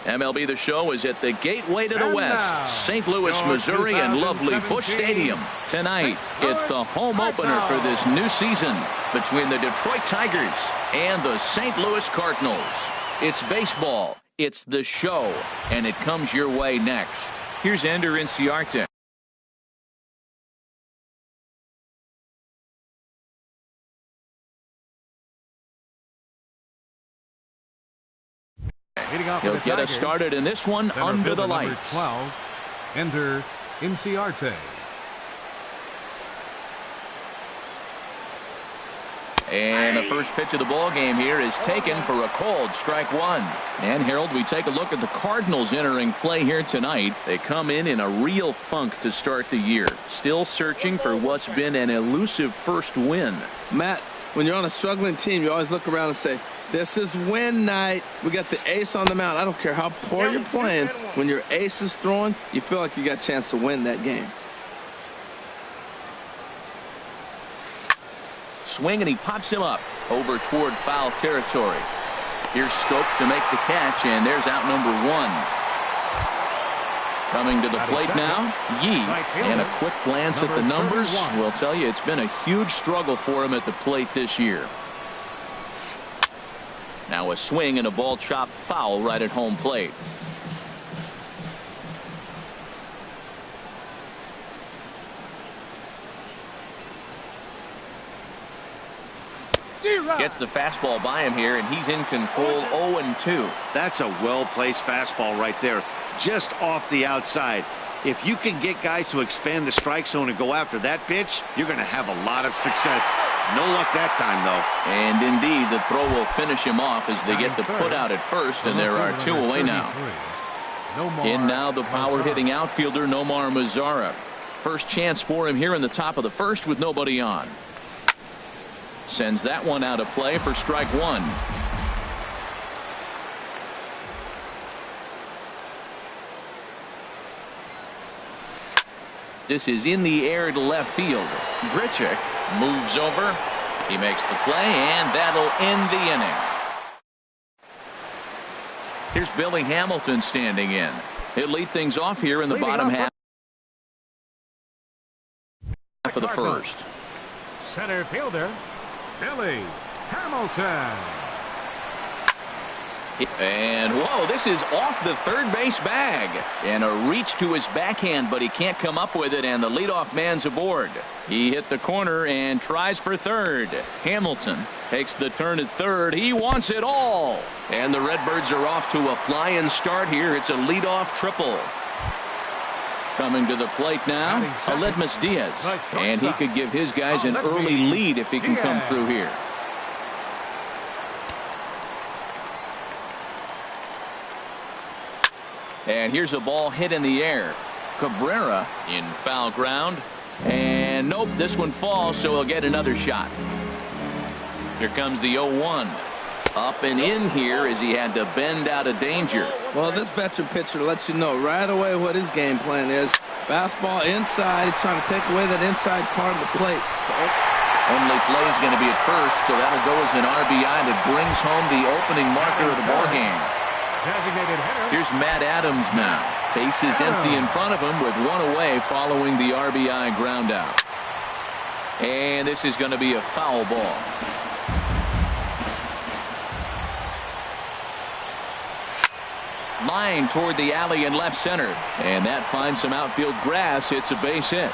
MLB The Show is at the gateway to the West, St. Louis, Missouri, and lovely Busch Stadium. Tonight, it's the home opener for this new season between the Detroit Tigers and the St. Louis Cardinals. It's baseball, it's the show, and it comes your way next. Here's Ender Inciarte. He'll get us started in this one under the lights. 12, Ender Inciarte. And the first pitch of the ball game here is taken for a called strike one. And Harold, we take a look at the Cardinals entering play here tonight. They come in a real funk to start the year, still searching for what's been an elusive first win. Matt, when you're on a struggling team, you always look around and say, this is win night. We got the ace on the mound. I don't care how poor you're playing. When your ace is throwing, you feel like you got a chance to win that game. Swing, and he pops him up over toward foul territory. Here's Scope to make the catch, and there's out number one. Coming to the plate now, Yee. And a quick glance at the numbers will tell you it's been a huge struggle for him at the plate this year. Now a swing and a ball chopped foul right at home plate. Gets the fastball by him here, and he's in control 0-2. That's a well-placed fastball right there, just off the outside. If you can get guys to expand the strike zone and go after that pitch, you're going to have a lot of success. No luck that time, though. And indeed, the throw will finish him off as they get the put out at first, and there are two away now. In now the power-hitting outfielder, Nomar Mazara. First chance for him here in the top of the first with nobody on. Sends that one out of play for strike one. This is in the air to left field. Grichuk moves over. He makes the play, and that'll end the inning. Here's Billy Hamilton standing in. He'll lead things off here in the bottom half of the first. Center fielder, Billy Hamilton. And whoa, this is off the third base bag, and a reach to his backhand, but he can't come up with it, and the leadoff man's aboard. He hit the corner and tries for third. Hamilton takes the turn at third. He wants it all, and the Redbirds are off to a flying start here. It's a leadoff triple. Coming to the plate now, Aledmus Diaz, and he could give his guys an early lead if he can come through here. And here's a ball hit in the air. Cabrera in foul ground. And nope, this one falls, so he'll get another shot. Here comes the 0-1. Up and in here as he had to bend out of danger. Well, this veteran pitcher lets you know right away what his game plan is. Fastball inside. He's trying to take away that inside part of the plate. Only play is going to be at first, so that'll go as an RBI that brings home the opening marker of the ball game. Here's Matt Adams now. Base is empty in front of him with one away following the RBI ground out. And this is going to be a foul ball. Line toward the alley in left center. And that finds some outfield grass. It's a base hit.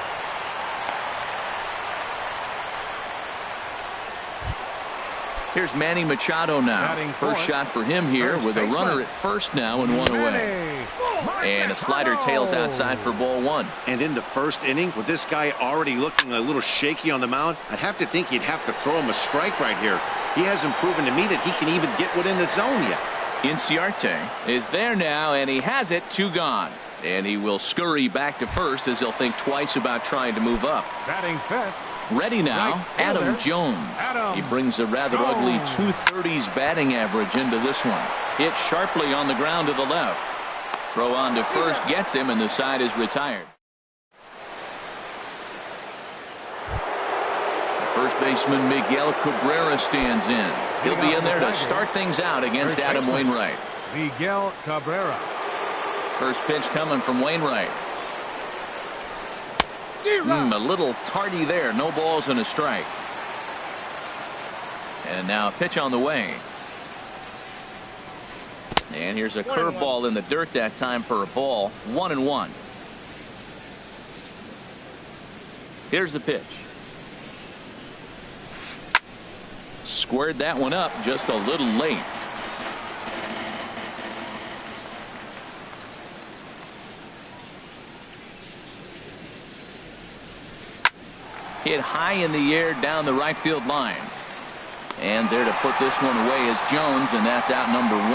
Here's Manny Machado now. First shot for him here with a runner at first now and one away. And a slider tails outside for ball one. And in the first inning, with this guy already looking a little shaky on the mound, I'd have to think you'd have to throw him a strike right here. He hasn't proven to me that he can even get within the zone yet. Inciarte is there now, and he has it, 2 gone. And he will scurry back to first as he'll think twice about trying to move up. Batting fifth. Ready now, Adam Jones. He brings a rather ugly 230s batting average into this one. Hit sharply on the ground to the left. Throw on to first gets him, and the side is retired. First baseman Miguel Cabrera stands in. He'll be in there to start things out against Adam Wainwright. Miguel Cabrera. First pitch coming from Wainwright. A little tardy there. No balls and a strike. And now a pitch on the way. And here's a curveball in the dirt that time for a ball. 1-1. Here's the pitch. Squared that one up just a little late. Hit high in the air down the right field line. And there to put this one away is Jones, and that's out number 1.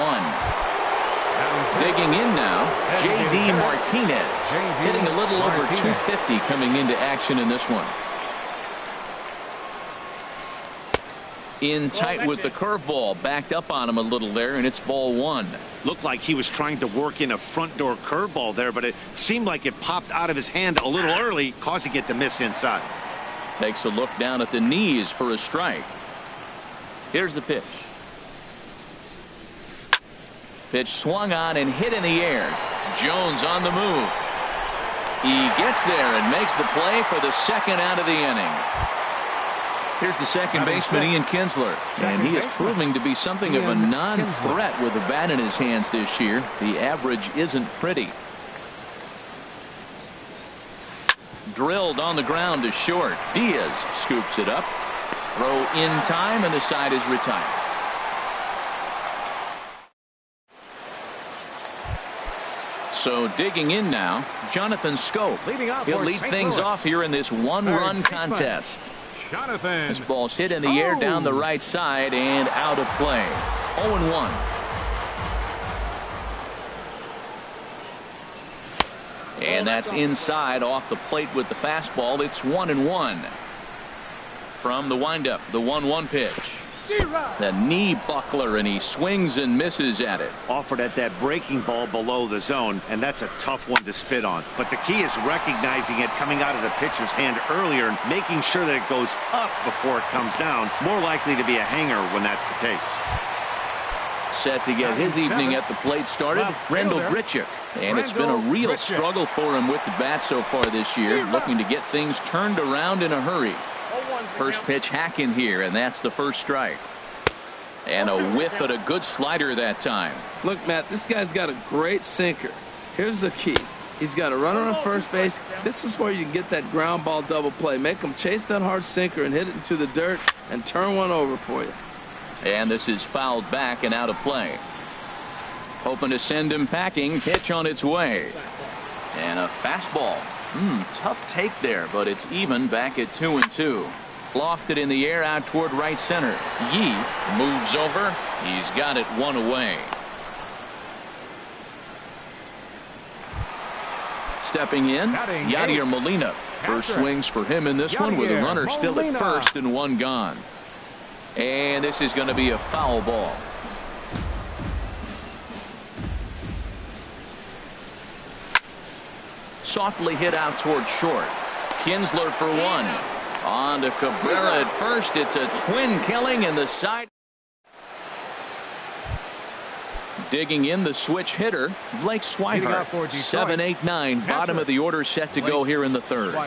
Digging in now, J.D. Martinez, hitting a little over 250 coming into action in this one. In tight with the curveball, backed up on him a little there, and it's ball 1. Looked like he was trying to work in a front door curveball there, but it seemed like it popped out of his hand a little early, causing it to miss inside. Takes a look down at the knees for a strike. Here's the pitch. Pitch swung on and hit in the air. Jones on the move. He gets there and makes the play for the second out of the inning. Here's the second baseman, Ian Kinsler, and he is proving to be something of a non-threat with the bat in his hands this year. The average isn't pretty. Drilled on the ground to short. Diaz scoops it up. Throw in time, and the side is retired. So digging in now, Jonathan Scope. He'll lead things off here in this one-run contest. This ball's hit in the air down the right side and out of play. 0-1. And that's inside off the plate with the fastball. It's 1-1. From the windup, the 1-1 pitch. The knee buckler, and he swings and misses at it. Offered at that breaking ball below the zone, and that's a tough one to spit on. But the key is recognizing it coming out of the pitcher's hand earlier and making sure that it goes up before it comes down. More likely to be a hanger when that's the case. Set to get his evening at the plate started, Randall Grichuk. And it's been a real struggle for him with the bat so far this year, looking to get things turned around in a hurry. First pitch hacking here, and that's the first strike. And a whiff at a good slider that time. Look, Matt, this guy's got a great sinker. Here's the key. He's got a runner on first base. This is where you can get that ground ball double play. Make him chase that hard sinker and hit it into the dirt and turn one over for you. And this is fouled back and out of play. Hoping to send him packing. Pitch on its way. And a fastball. Tough take there, but it's even back at 2-2. Lofted in the air out toward right center. Yee moves over. He's got it one away. Stepping in, Yadier Molina. First swings for him in this one with a runner still at first and one gone. And this is going to be a foul ball. Softly hit out toward short. Kinsler for one. On to Cabrera at first. It's a twin killing in the side. Digging in the switch hitter, Blake Swihart. 7-8-9, bottom of the order set to go here in the third.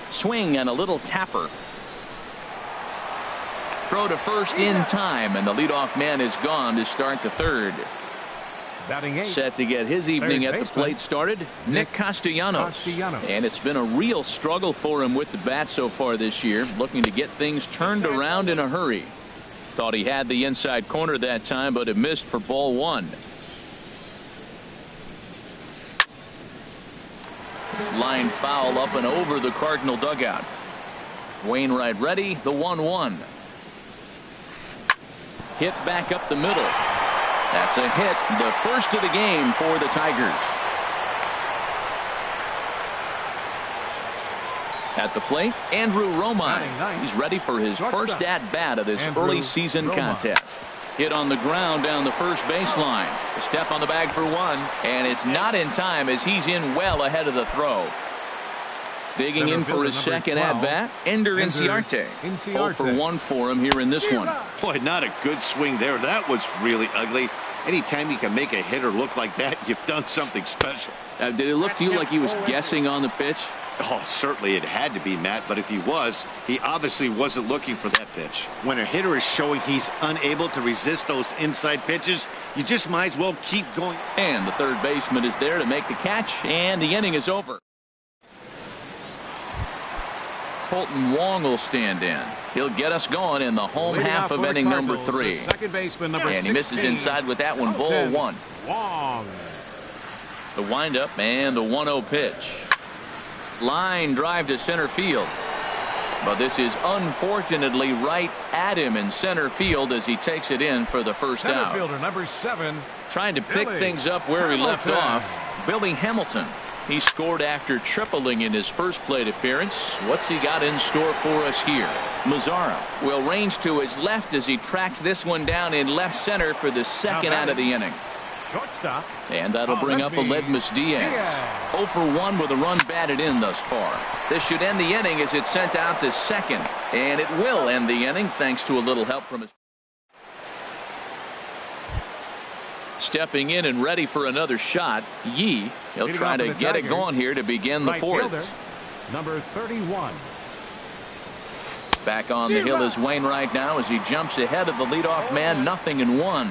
Swing and a little tapper. Throw to first in time, and the leadoff man is gone to start the third. Set to get his evening at the plate started, Nick Castellanos. And it's been a real struggle for him with the bat so far this year, looking to get things turned around in a hurry. Thought he had the inside corner that time, but it missed for ball one. Line foul up and over the Cardinal dugout. Wainwright ready, the 1-1. Hit back up the middle. That's a hit, the first of the game for the Tigers. At the plate, Andrew Romine. He's ready for his first at-bat of this early season contest. Hit on the ground down the first baseline. A step on the bag for one, and it's not in time as he's in well ahead of the throw. Digging in for his second at-bat, Ender Inciarte. 0 for 1 for him here in this one. Boy, not a good swing there. That was really ugly. Anytime you can make a hitter look like that, you've done something special. Did it look to you like he was guessing on the pitch? Oh, certainly it had to be, Matt, but if he was, he obviously wasn't looking for that pitch. When a hitter is showing he's unable to resist those inside pitches, you just might as well keep going. And the third baseman is there to make the catch, and the inning is over. Colton Wong will stand in. He'll get us going in the home half of inning number 3. Second baseman, number and he misses 16. inside with that one. Ball 1. Wong. The windup and the 1-0 pitch. Line drive to center field. But this is unfortunately right at him in center field as he takes it in for the first Center out. fielder, number 7. Trying to pick Billy things up where he left Hamilton. off. Billy Hamilton. He scored after tripling in his first plate appearance. What's he got in store for us here? Mazzara will range to his left as he tracks this one down in left center for the second out of the inning. Shortstop. And that'll bring up Aledmus Diaz. 0 for 1 with a run batted in thus far. This should end the inning as it's sent out to second. And it will end the inning thanks to a little help from his. Stepping in and ready for another shot, Yee. He'll try to get it going here to begin the fourth. Number 31. Back on the hill is Wainwright now as he jumps ahead of the leadoff man. 0-1.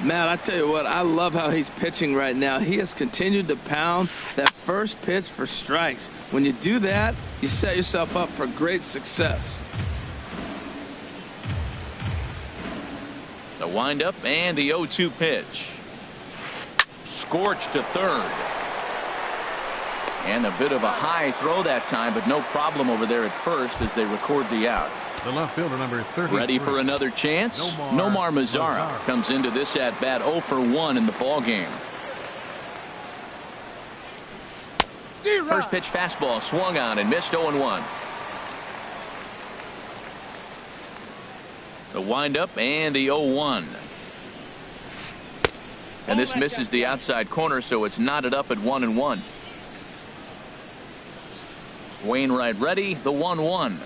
Matt, I tell you what, I love how he's pitching right now. He has continued to pound that first pitch for strikes. When you do that, you set yourself up for great success. The windup and the 0-2 pitch. Scorched to third. And a bit of a high throw that time, but no problem over there at first as they record the out. The left fielder, number 30. Ready for another chance? Nomar Mazzara comes into this at bat 0 for 1 in the ball game. First pitch fastball swung on and missed. 0-1. The windup and the 0-1. And this misses the outside corner, so it's knotted up at 1-1. Wainwright ready. The 1-1.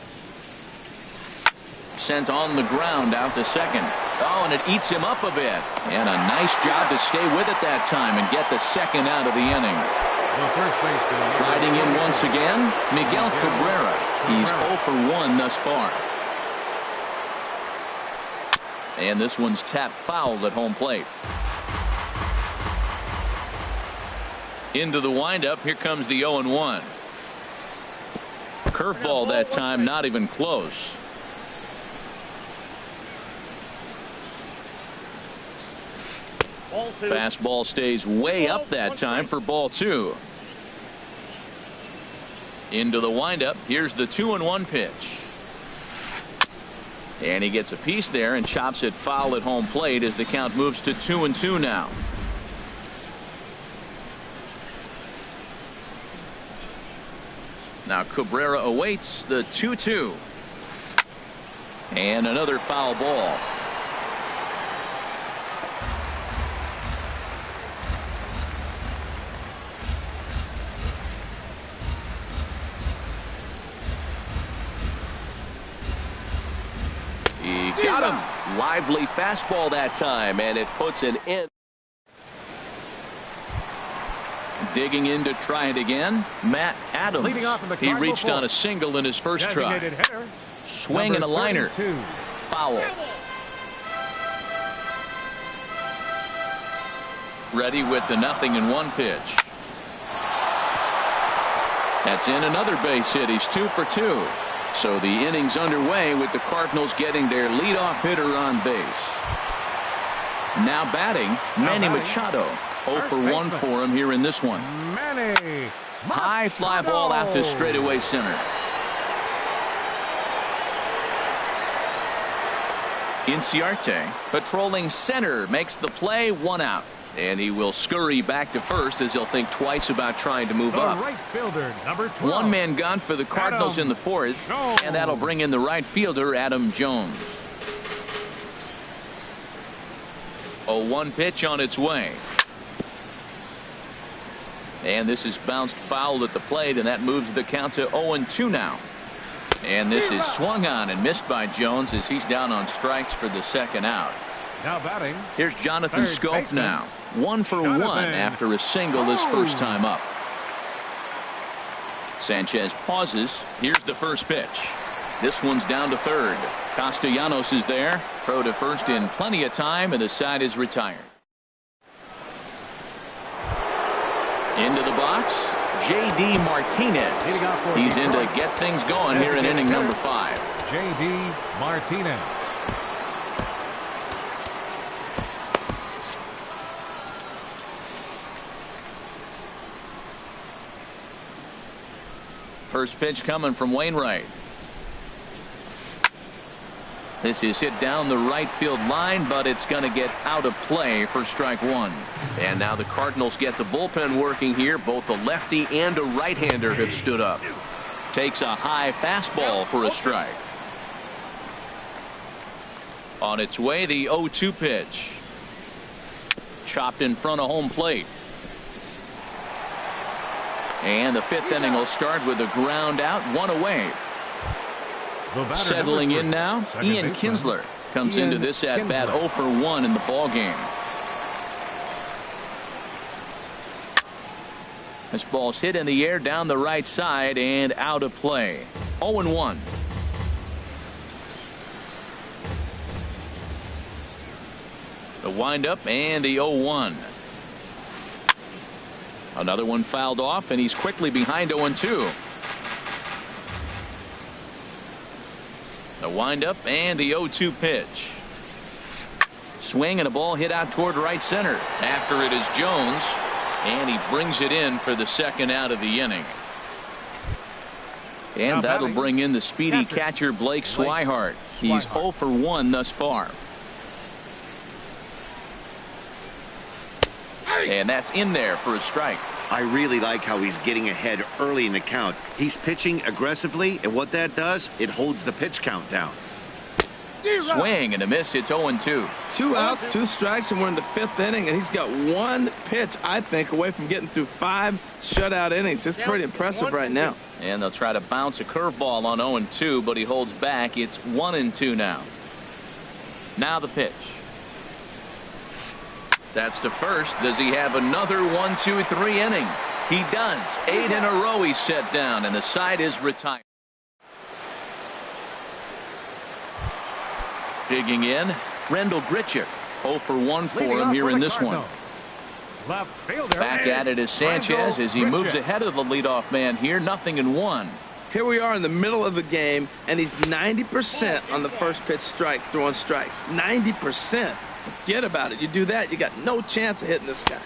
Sent on the ground out to second. Oh, and it eats him up a bit. And a nice job to stay with it that time and get the second out of the inning. Riding in once again, Miguel Cabrera. He's 0 for 1 thus far. And this one's tapped foul at home plate. Into the windup. Here comes the 0-1. Curveball that time, not even close. Fastball stays way up that time for ball 2. Into the windup. Here's the 2-1 pitch. And he gets a piece there and chops it foul at home plate as the count moves to 2-2 now. Now Cabrera awaits the 2-2. And another foul ball. He got him. Lively fastball that time, and it puts an end. Digging in to try it again, Matt Adams. He reached on a single in his first try. Swing and a liner. Foul. Ready with the 0-1 pitch. That's in another base hit. He's 2 for 2. So the inning's underway with the Cardinals getting their leadoff hitter on base. Now batting, Manny Machado. 0 for 1 for him here in this one. High fly ball out to straightaway center. Inciarte patrolling center makes the play. 1 out. And he will scurry back to first as he'll think twice about trying to move up. Right fielder, number 12. One-man gun for the Cardinals in the fourth. And that'll bring in the right fielder, Adam Jones. 0-1 pitch on its way. And this is bounced foul at the plate, and that moves the count to 0-2 now. And this is swung on and missed by Jones as he's down on strikes for the second out. Now batting. Here's Jonathan Third Scope baseman. now. 1 for 1 after a single his first time up. Sanchez pauses. Here's the first pitch. This one's down to third. Castellanos is there. Throw to first in plenty of time, and the side is retired. Into the box, J.D. Martinez. He's in to get things going here in inning number 5. J.D. Martinez. First pitch coming from Wainwright. This is hit down the right field line, but it's going to get out of play for strike 1. And now the Cardinals get the bullpen working here. Both a lefty and a right-hander have stood up. Takes a high fastball for a strike. On its way, the 0-2 pitch. Chopped in front of home plate. And the 5th inning will start with a ground out, 1 away. Settling in now, Ian Kinsler comes into this at bat 0 for 1 in the ball game. This ball's hit in the air down the right side and out of play. 0-1. The windup and the 0-1. Another one fouled off, and he's quickly behind 0-2. The windup and the 0-2 pitch. Swing and a ball hit out toward right center. After it is Jones, and he brings it in for the second out of the inning. And that'll bring in the speedy catcher Blake Swihart. He's 0 for 1 thus far. And that's in there for a strike. I really like how he's getting ahead early in the count. He's pitching aggressively, and what that does, it holds the pitch count down. Swing and a miss. It's 0-2. 2 outs, 2 strikes, and we're in the 5th inning, and he's got 1 pitch, I think, away from getting through 5 shutout innings. It's pretty impressive right now. And they'll try to bounce a curveball on 0-2, but he holds back. It's 1-2 now. Now the pitch. That's to first. Does he have another 1, 2, 3 inning? He does. 8 in a row he's set down, and the side is retired. Digging in, Rendell Grichuk. 0 for 1 for him here in this one. Left fielder. Back at it is Sanchez as he moves ahead of the leadoff man here. 0-1. Here we are in the middle of the game, and he's 90% on the first pitch strike, throwing strikes. 90%. Forget about it. You do that, you got no chance of hitting this guy.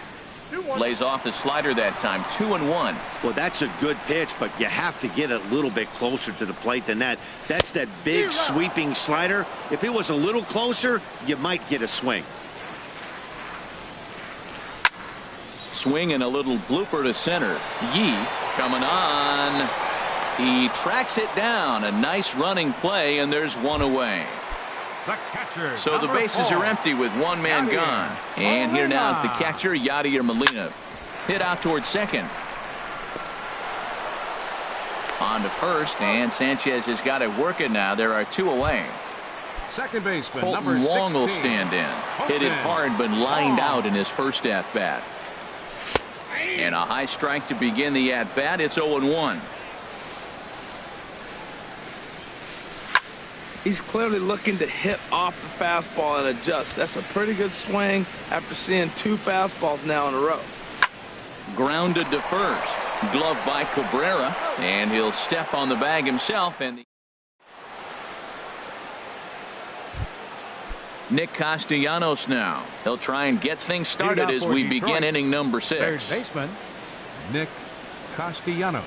Lays off the slider that time. 2-1. Well, that's a good pitch, but you have to get a little bit closer to the plate than that. That's that big sweeping slider. If it was a little closer, you might get a swing. Swing and a little blooper to center. Yee coming on. He tracks it down. A nice running play, and there's 1 away. The catcher, So the bases are empty with 1 man gone. And here now is the catcher, Yadier Molina. Hit out towards second. On to first, and Sanchez has got it working now. There are 2 away. Second baseman, Colton number Wong 16. will stand in. Hit it hard, but lined out in his first at-bat. And a high strike to begin the at-bat. It's 0-1. He's clearly looking to hit off the fastball and adjust. That's a pretty good swing after seeing 2 fastballs now in a row. Grounded to first. Glove by Cabrera, and he'll step on the bag himself. And Nick Castellanos now. He'll try and get things started as we begin inning number 6. Third baseman, Nick Castellanos.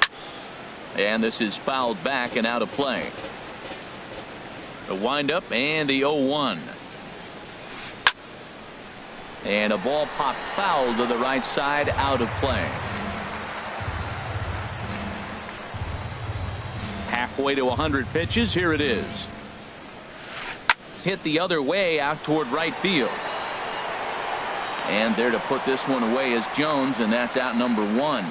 And this is fouled back and out of play. The windup and the 0-1. And a ball popped foul to the right side, out of play. Halfway to 100 pitches. Here it is. Hit the other way out toward right field. And there to put this one away is Jones, and that's out number 1.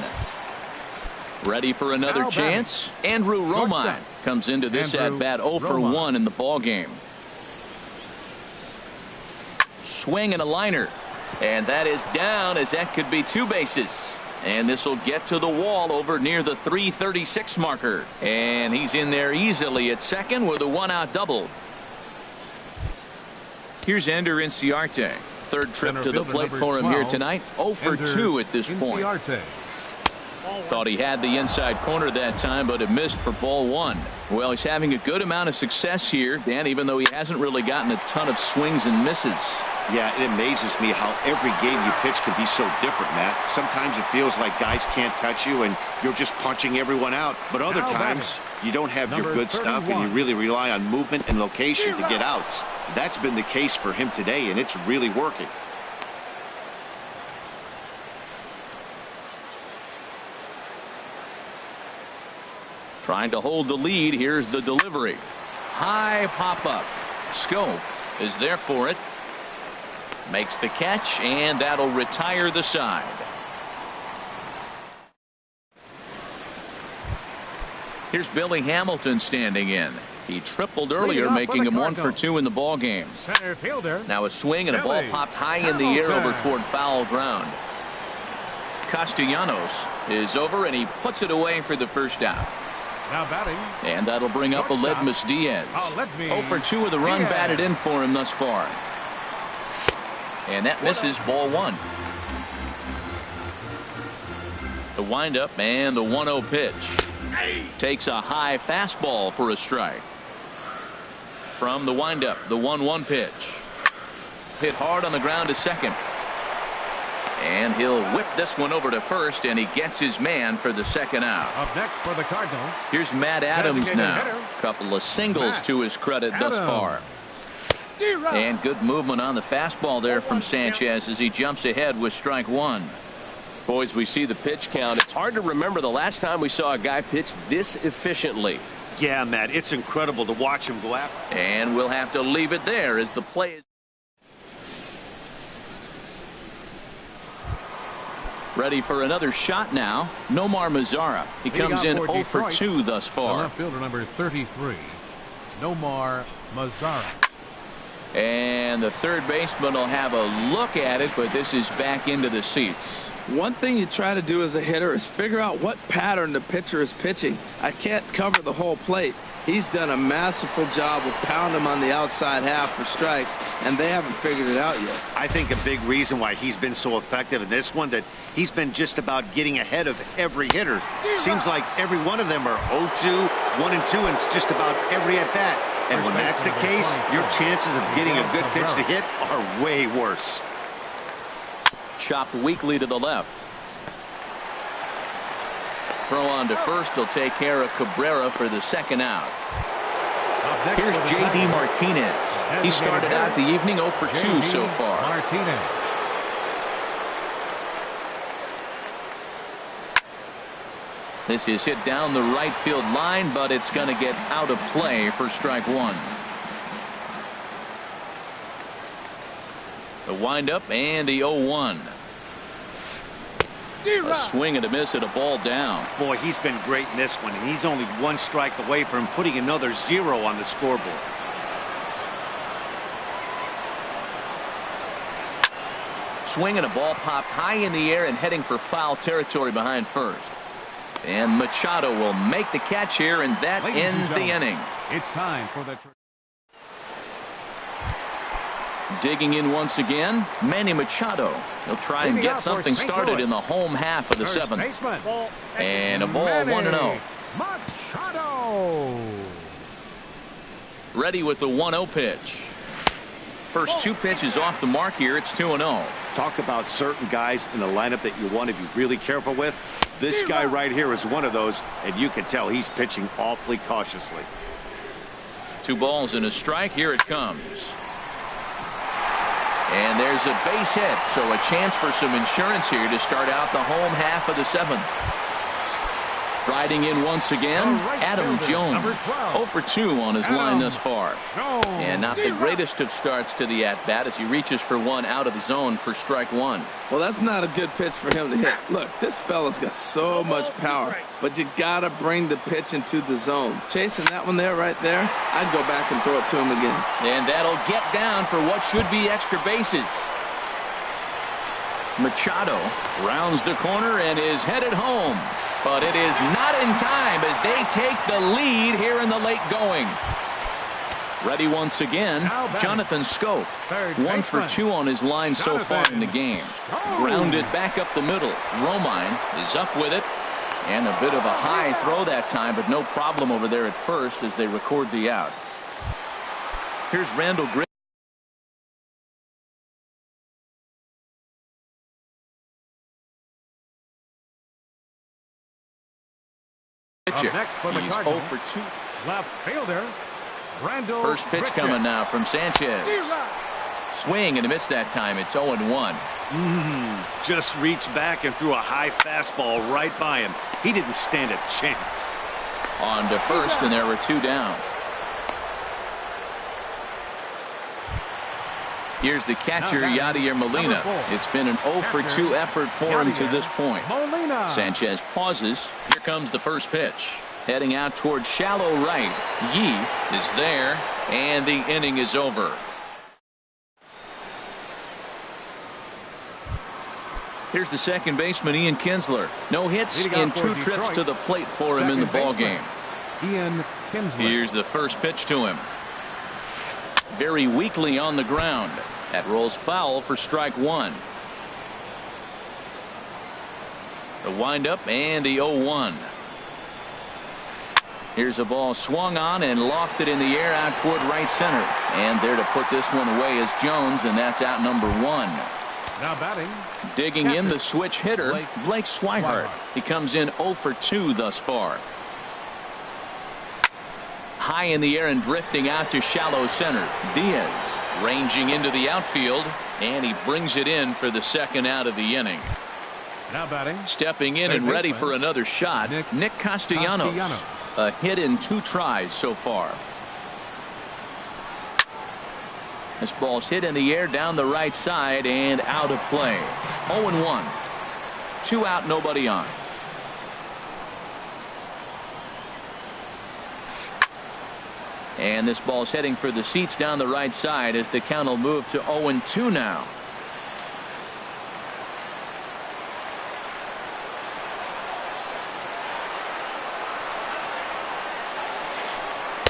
Ready for another chance? Andrew Romine comes into this at-bat 0 for 1 in the ball game. Swing and a liner. And that is down, as that could be 2 bases. And this will get to the wall over near the 336 marker. And he's in there easily at second with a 1-out double. Here's Ender Inciarte. Third trip to the plate for him here tonight. 0 for 2 at this point. Thought he had the inside corner that time, but it missed for ball 1. Well, he's having a good amount of success here, Dan, even though he hasn't really gotten a ton of swings and misses. Yeah, it amazes me how every game you pitch can be so different, Matt. Sometimes it feels like guys can't touch you and you're just punching everyone out. But other times you don't have your good stuff and you really rely on movement and location to get outs. That's been the case for him today, and it's really working. Trying to hold the lead. Here's the delivery. High pop-up. Scope is there for it. Makes the catch, and that'll retire the side. Here's Billy Hamilton standing in. He tripled earlier, making him 1 for 2 in the ball game. Center fielder. Now a swing and a ball popped high in the air over toward foul ground. Castellanos is over, and he puts it away for the first out. Now batting. And that'll bring up Aledmus Diaz. 0 for 2 with a run batted in for him thus far. And that misses ball 1. The windup and the 1-0 pitch. Takes a high fastball for a strike. From the windup, the 1-1 pitch. Hit hard on the ground to second. And he'll whip this one over to first, and he gets his man for the second out. Up next for the Cardinals. Here's Matt Adams now. Couple of singles to his credit thus far. And good movement on the fastball there from Sanchez as he jumps ahead with strike 1. Boys, we see the pitch count. It's hard to remember the last time we saw a guy pitch this efficiently. Yeah, Matt, it's incredible to watch him go after. And we'll have to leave it there as the play is ready for another shot now. Nomar Mazara. He comes in 0 for 2 thus far. Left fielder number 33, Nomar Mazara. And the third baseman will have a look at it, but this is back into the seats. One thing you try to do as a hitter is figure out what pattern the pitcher is pitching. I can't cover the whole plate. He's done a masterful job of pounding him on the outside half for strikes, and they haven't figured it out yet. I think a big reason why he's been so effective in this one, that he's been just about getting ahead of every hitter. Seems like every one of them are 0-2, 1-2, and it's just about every at-bat. And when that's the case, your chances of getting a good pitch to hit are way worse. Chopped weakly to the left. Throw on to first. He'll take care of Cabrera for the second out. Here's J.D. Martinez. He started out the evening 0 for 2 so far. Martinez. This is hit down the right field line, but it's going to get out of play for strike 1. The windup and the 0-1. A swing and a miss at a ball down. Boy, he's been great in this one, and he's only 1 strike away from putting another 0 on the scoreboard. Swing and a ball popped high in the air and heading for foul territory behind first. And Machado will make the catch here, and that ends the inning. It's time for the Digging in once again, Manny Machado. He'll try and get something started in the home half of the 7th. And a ball 1-0. Machado. Ready with the 1-0 pitch. First 2 pitches off the mark here. It's 2-0. Talk about certain guys in the lineup that you want to be really careful with. This guy right here is one of those, and you can tell he's pitching awfully cautiously. 2 balls and a strike. Here it comes. And there's a base hit, so a chance for some insurance here to start out the home half of the 7th. Riding in once again, Adam Jones. 0 for 2 on his line thus far. And not the greatest of starts to the at-bat as he reaches for one out of the zone for strike one. Well, that's not a good pitch for him to hit. Look, this fella's got so much power, but you got to bring the pitch into the zone. Chasing that one there, right there, I'd go back and throw it to him again. And that'll get down for what should be extra bases. Machado rounds the corner and is headed home. But it is not in time as they take the lead here in the late going. Ready once again, Jonathan Scope. 1 for 2 on his line so far in the game. Grounded back up the middle. Romine is up with it. And a bit of a high throw that time, but no problem over there at first as they record the out. Here's Randall Griffin. He's 0 for 2. Left fielder, Randall First pitch Griffin. coming now from Sanchez. Swing and a miss that time. It's 0-1. Just reached back and threw a high fastball right by him. He didn't stand a chance. On to first, and there were 2 down. Here's the catcher, Yadier Molina. It's been an 0 for 2 effort for him to this point. Sanchez pauses. Here comes the first pitch. Heading out towards shallow right. Yi is there, and the inning is over. Here's the second baseman, Ian Kinsler. No hits in 2 trips to the plate for him in the ballgame. Ian Kinsler. Here's the first pitch to him. Very weakly on the ground. That rolls foul for strike one. The windup and the 0-1. Here's a ball swung on and lofted in the air out toward right center. And there to put this one away is Jones, and that's out number 1. Now batting. Digging in the switch hitter, Blake Swihart. He comes in 0 for 2 thus far. High in the air and drifting out to shallow center. Diaz ranging into the outfield, and he brings it in for the second out of the inning. Now batting. Stepping in and ready for another shot, Nick Castellanos. A hit in 2 tries so far. This ball's hit in the air down the right side and out of play. 0-1. 2 out, nobody on. And this ball's heading for the seats down the right side as the count will move to 0-2 now.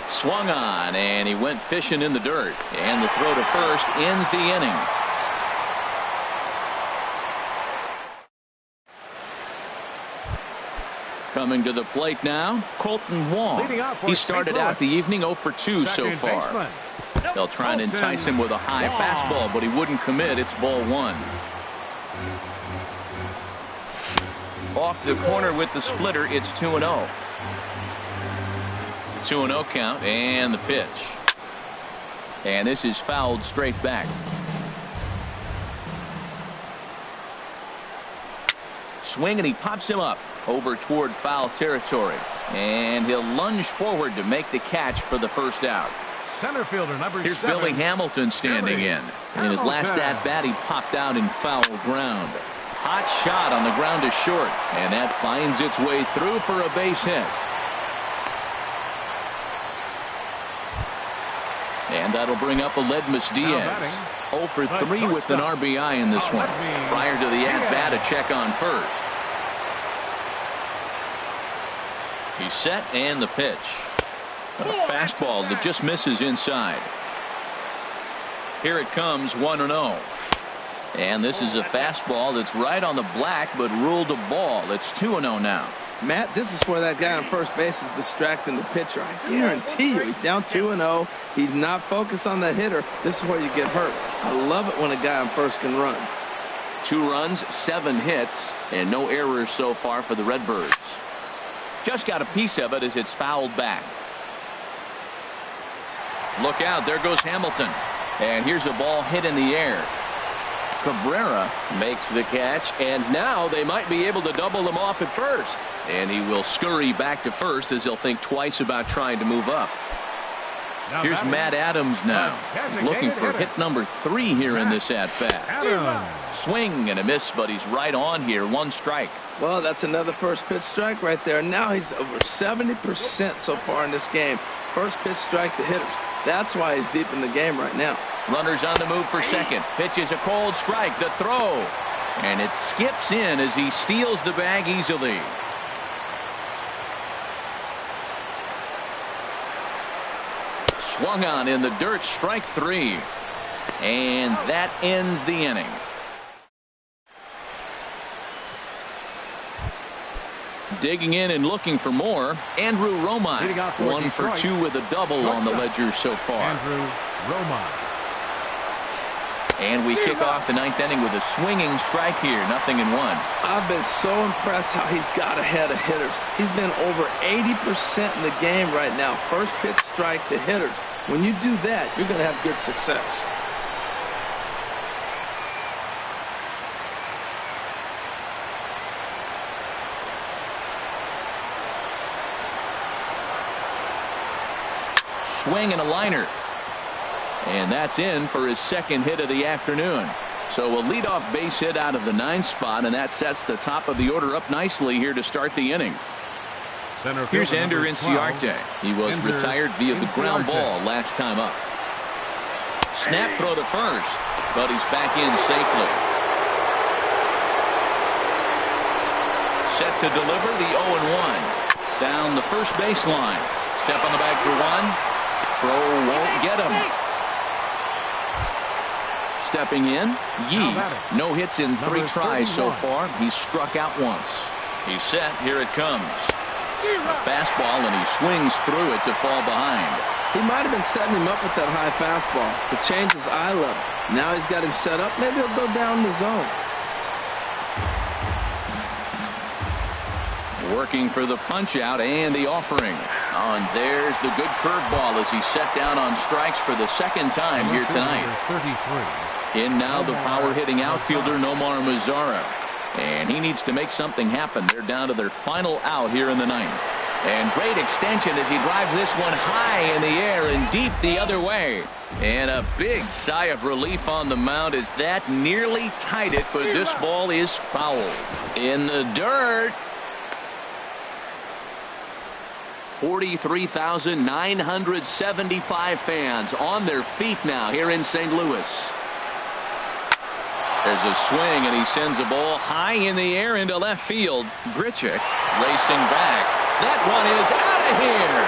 Swung on, and he went fishing in the dirt. And the throw to first ends the inning. Coming to the plate now, Colton Wong. He started out the evening 0 for 2 so far. They'll try and entice him with a high fastball, but he wouldn't commit. It's ball 1. Off the corner with the splitter, it's 2-0. 2-0 count, and the pitch. And this is fouled straight back. Swing, and he pops him up over toward foul territory. And he'll lunge forward to make the catch for the first out. Center fielder number 7. Here's Billy Hamilton standing in. In his last at-bat, he popped out in foul ground. Hot shot on the ground is short, and that finds its way through for a base hit. And that'll bring up Aledmus Diaz. 0 for 3 with an RBI in this one. Prior to the at-bat, a check on first. He's set, and the pitch. A fastball that just misses inside. Here it comes, 1-0. And this is a fastball that's right on the black, but ruled a ball. It's 2-0 now. Matt, this is where that guy on first base is distracting the pitcher. I guarantee you, he's down 2-0. He's not focused on the hitter. This is where you get hurt. I love it when a guy on first can run. 2 runs, 7 hits, and no errors so far for the Redbirds. Just got a piece of it as it's fouled back. Look out, there goes Hamilton. And here's a ball hit in the air. Cabrera makes the catch, and now they might be able to double him off at first. And he will scurry back to first as he'll think twice about trying to move up. Here's Matt Adams now. He's looking for hit number 3 here in this at-bat. Swing and a miss, but he's right on here. 1 strike. Well, that's another first pitch strike right there. Now he's over 70% so far in this game. First pitch strike to hitters. That's why he's deep in the game right now. Runners on the move for second. Pitch is a cold strike. The throw. And it skips in as he steals the bag easily. Swung on in the dirt, strike 3. And that ends the inning. Digging in and looking for more, Andrew Romine. 1 for 2 with a double on the ledger so far. Andrew Romine. And we kick off the 9th inning with a swinging strike here. 0-1. I've been so impressed how he's got ahead of hitters. He's been over 80% in the game right now. First pitch strike to hitters. When you do that, you're going to have good success. Swing and a liner. And that's in for his second hit of the afternoon. So a leadoff base hit out of the 9th spot, and that sets the top of the order up nicely here to start the inning. Here's Ender Inciarte. He was retired via the ground ball last time up. Snap throw to first, but he's back in safely. Set to deliver the 0-1. Down the first baseline. Step on the bag for 1. Throw won't get him. Stepping in, Yee. No hits in 3 tries so far. He's struck out once. He's set. Here it comes. A fastball, and he swings through it to fall behind. He might have been setting him up with that high fastball to change his eye level. Now he's got him set up. Maybe he'll go down the zone. Working for the punch out and the offering. Oh, and there's the good curveball as he's set down on strikes for the second time here tonight. 33. In now the power-hitting outfielder Nomar Mazara. And he needs to make something happen. They're down to their final out here in the 9th. And great extension as he drives this one high in the air and deep the other way. And a big sigh of relief on the mound as that nearly tied it, but this ball is fouled. In the dirt. 43,975 fans on their feet now here in St. Louis. There's a swing, and he sends a ball high in the air into left field. Grichuk racing back. That one is out of here.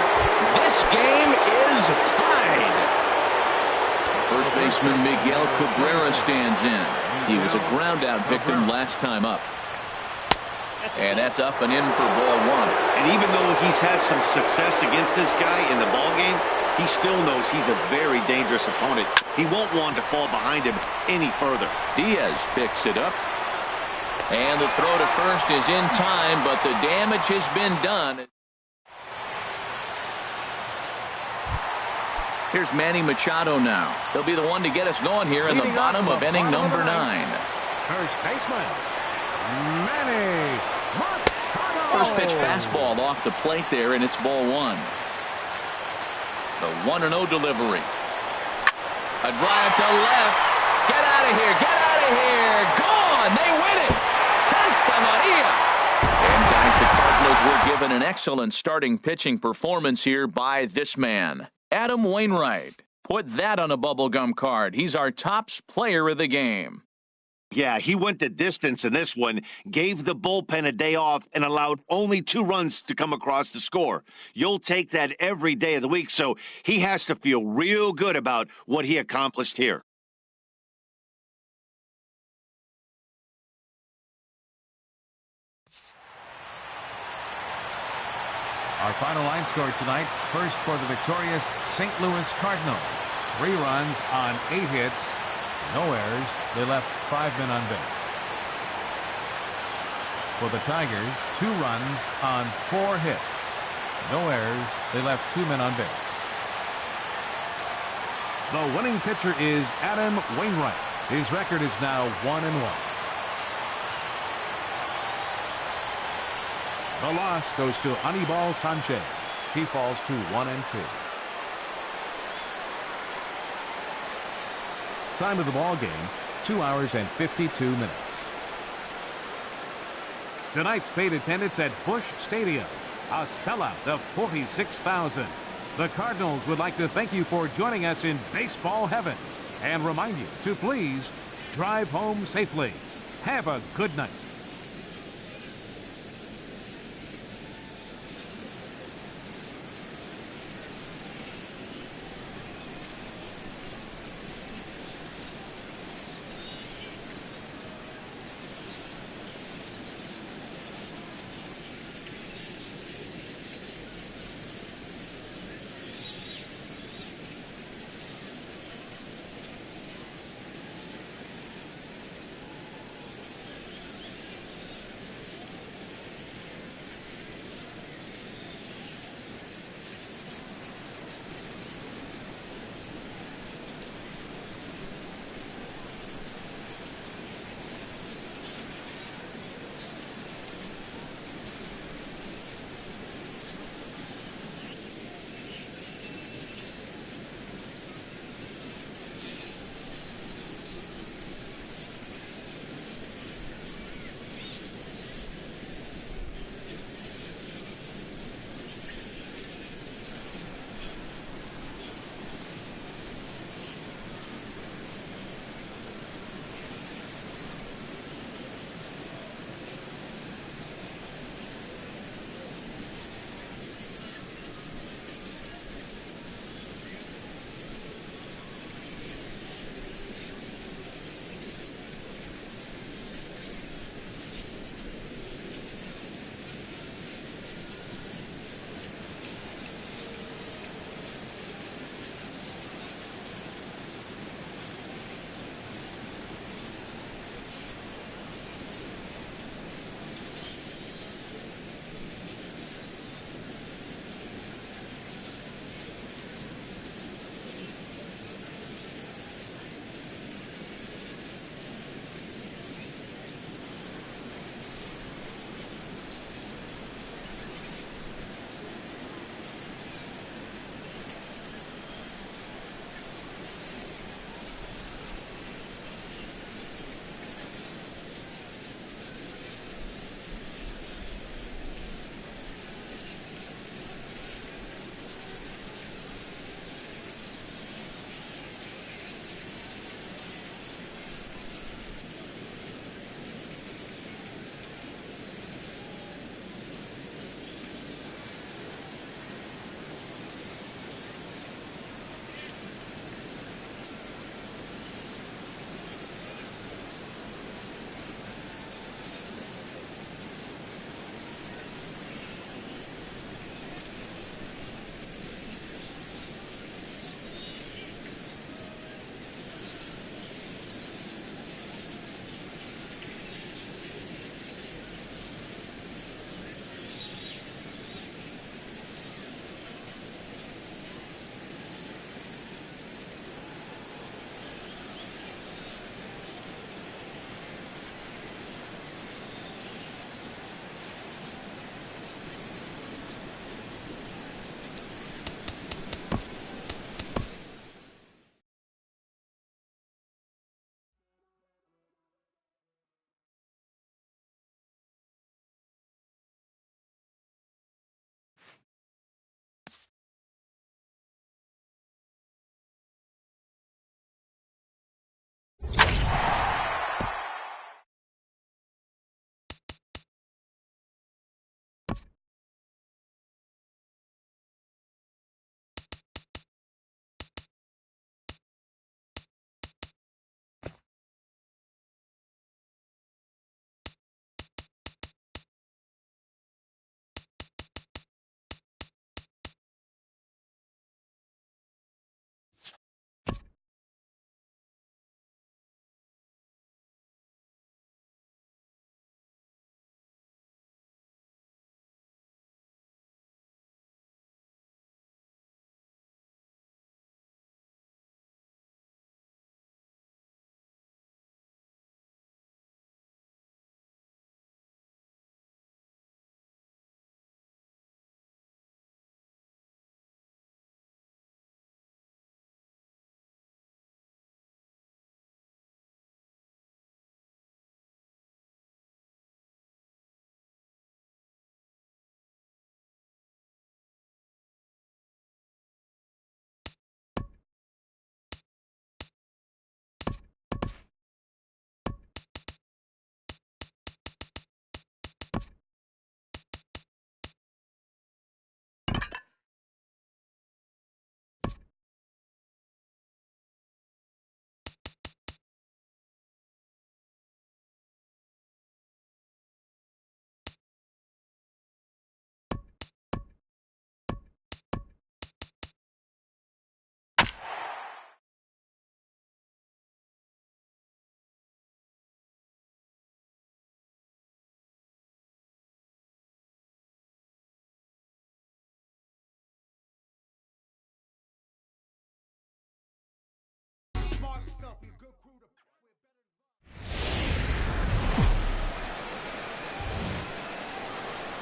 This game is tied. First baseman Miguel Cabrera stands in. He was a ground-out victim last time up. And that's up and in for ball 1. And even though he's had some success against this guy in the ball game, he still knows he's a very dangerous opponent. He won't want to fall behind him any further. Diaz picks it up. And the throw to first is in time, but the damage has been done. Here's Manny Machado now. He'll be the one to get us going here in the bottom of inning number 9. First baseman, Manny Machado. First pitch fastball off the plate there, and it's ball 1. The 1-0 delivery. A drive to left. Get out of here. Get out of here. Gone. They win it. Santa Maria. And guys, the Cardinals were given an excellent starting pitching performance here by this man, Adam Wainwright. Put that on a bubblegum card. He's our top player of the game. Yeah, he went the distance in this one, gave the bullpen a day off, and allowed only 2 runs to come across the score. You'll take that every day of the week, so he has to feel real good about what he accomplished here. Our final line score tonight, first for the victorious St. Louis Cardinals. 3 runs on 8 hits. No errors. They left 5 men on base. For the Tigers, 2 runs on 4 hits. No errors. They left 2 men on base. The winning pitcher is Adam Wainwright. His record is now 1-1. The loss goes to Anibal Sanchez. He falls to 1-2. Time of the ball game, 2 hours and 52 minutes. Tonight's paid attendance at Busch Stadium, a sellout of 46,000. The Cardinals would like to thank you for joining us in baseball heaven and remind you to please drive home safely. Have a good night.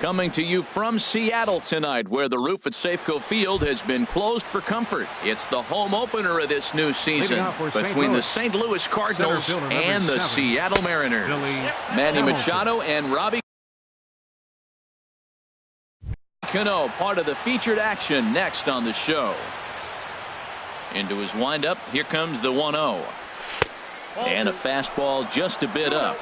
Coming to you from Seattle tonight, where the roof at Safeco Field has been closed for comfort. It's the home opener of this new season between the St. Louis Cardinals and the Seattle Mariners. Manny Machado and Robbie Cano, part of the featured action next on the show. Into his windup, here comes the 1-0. And a fastball just a bit up.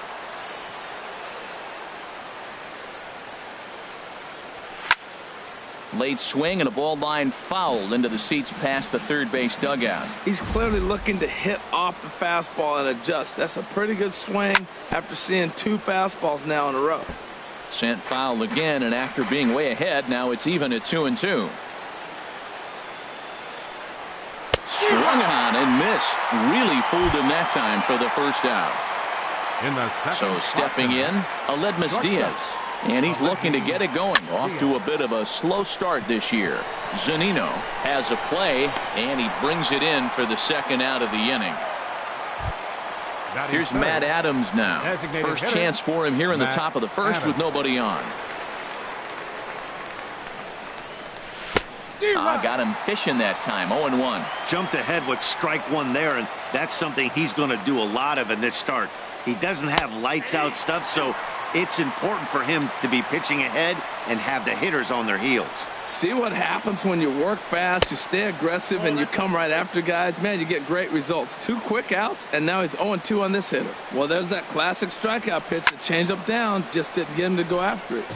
Late swing and a ball line foul into the seats past the third base dugout. He's clearly looking to hit off the fastball and adjust. That's a pretty good swing after seeing 2 fastballs now in a row. Sent foul again, and after being way ahead, now it's even at 2-2. Swung on and missed. Really fooled him that time for the first out. So stepping in, Aledmus Diaz. And he's looking to get it going. Off to a bit of a slow start this year. Zunino has a play, and he brings it in for the second out of the inning. Here's Matt Adams now. First chance for him here in the top of the first with nobody on. Got him fishing that time. 0-1. Jumped ahead with strike one there, and that's something he's going to do a lot of in this start. He doesn't have lights out stuff, so it's important for him to be pitching ahead and have the hitters on their heels. See what happens when you work fast, you stay aggressive, and you come right after guys. Man, you get great results. 2 quick outs, and now he's 0-2 on this hitter. Well, there's that classic strikeout pitch. The changeup down just didn't get him to go after it.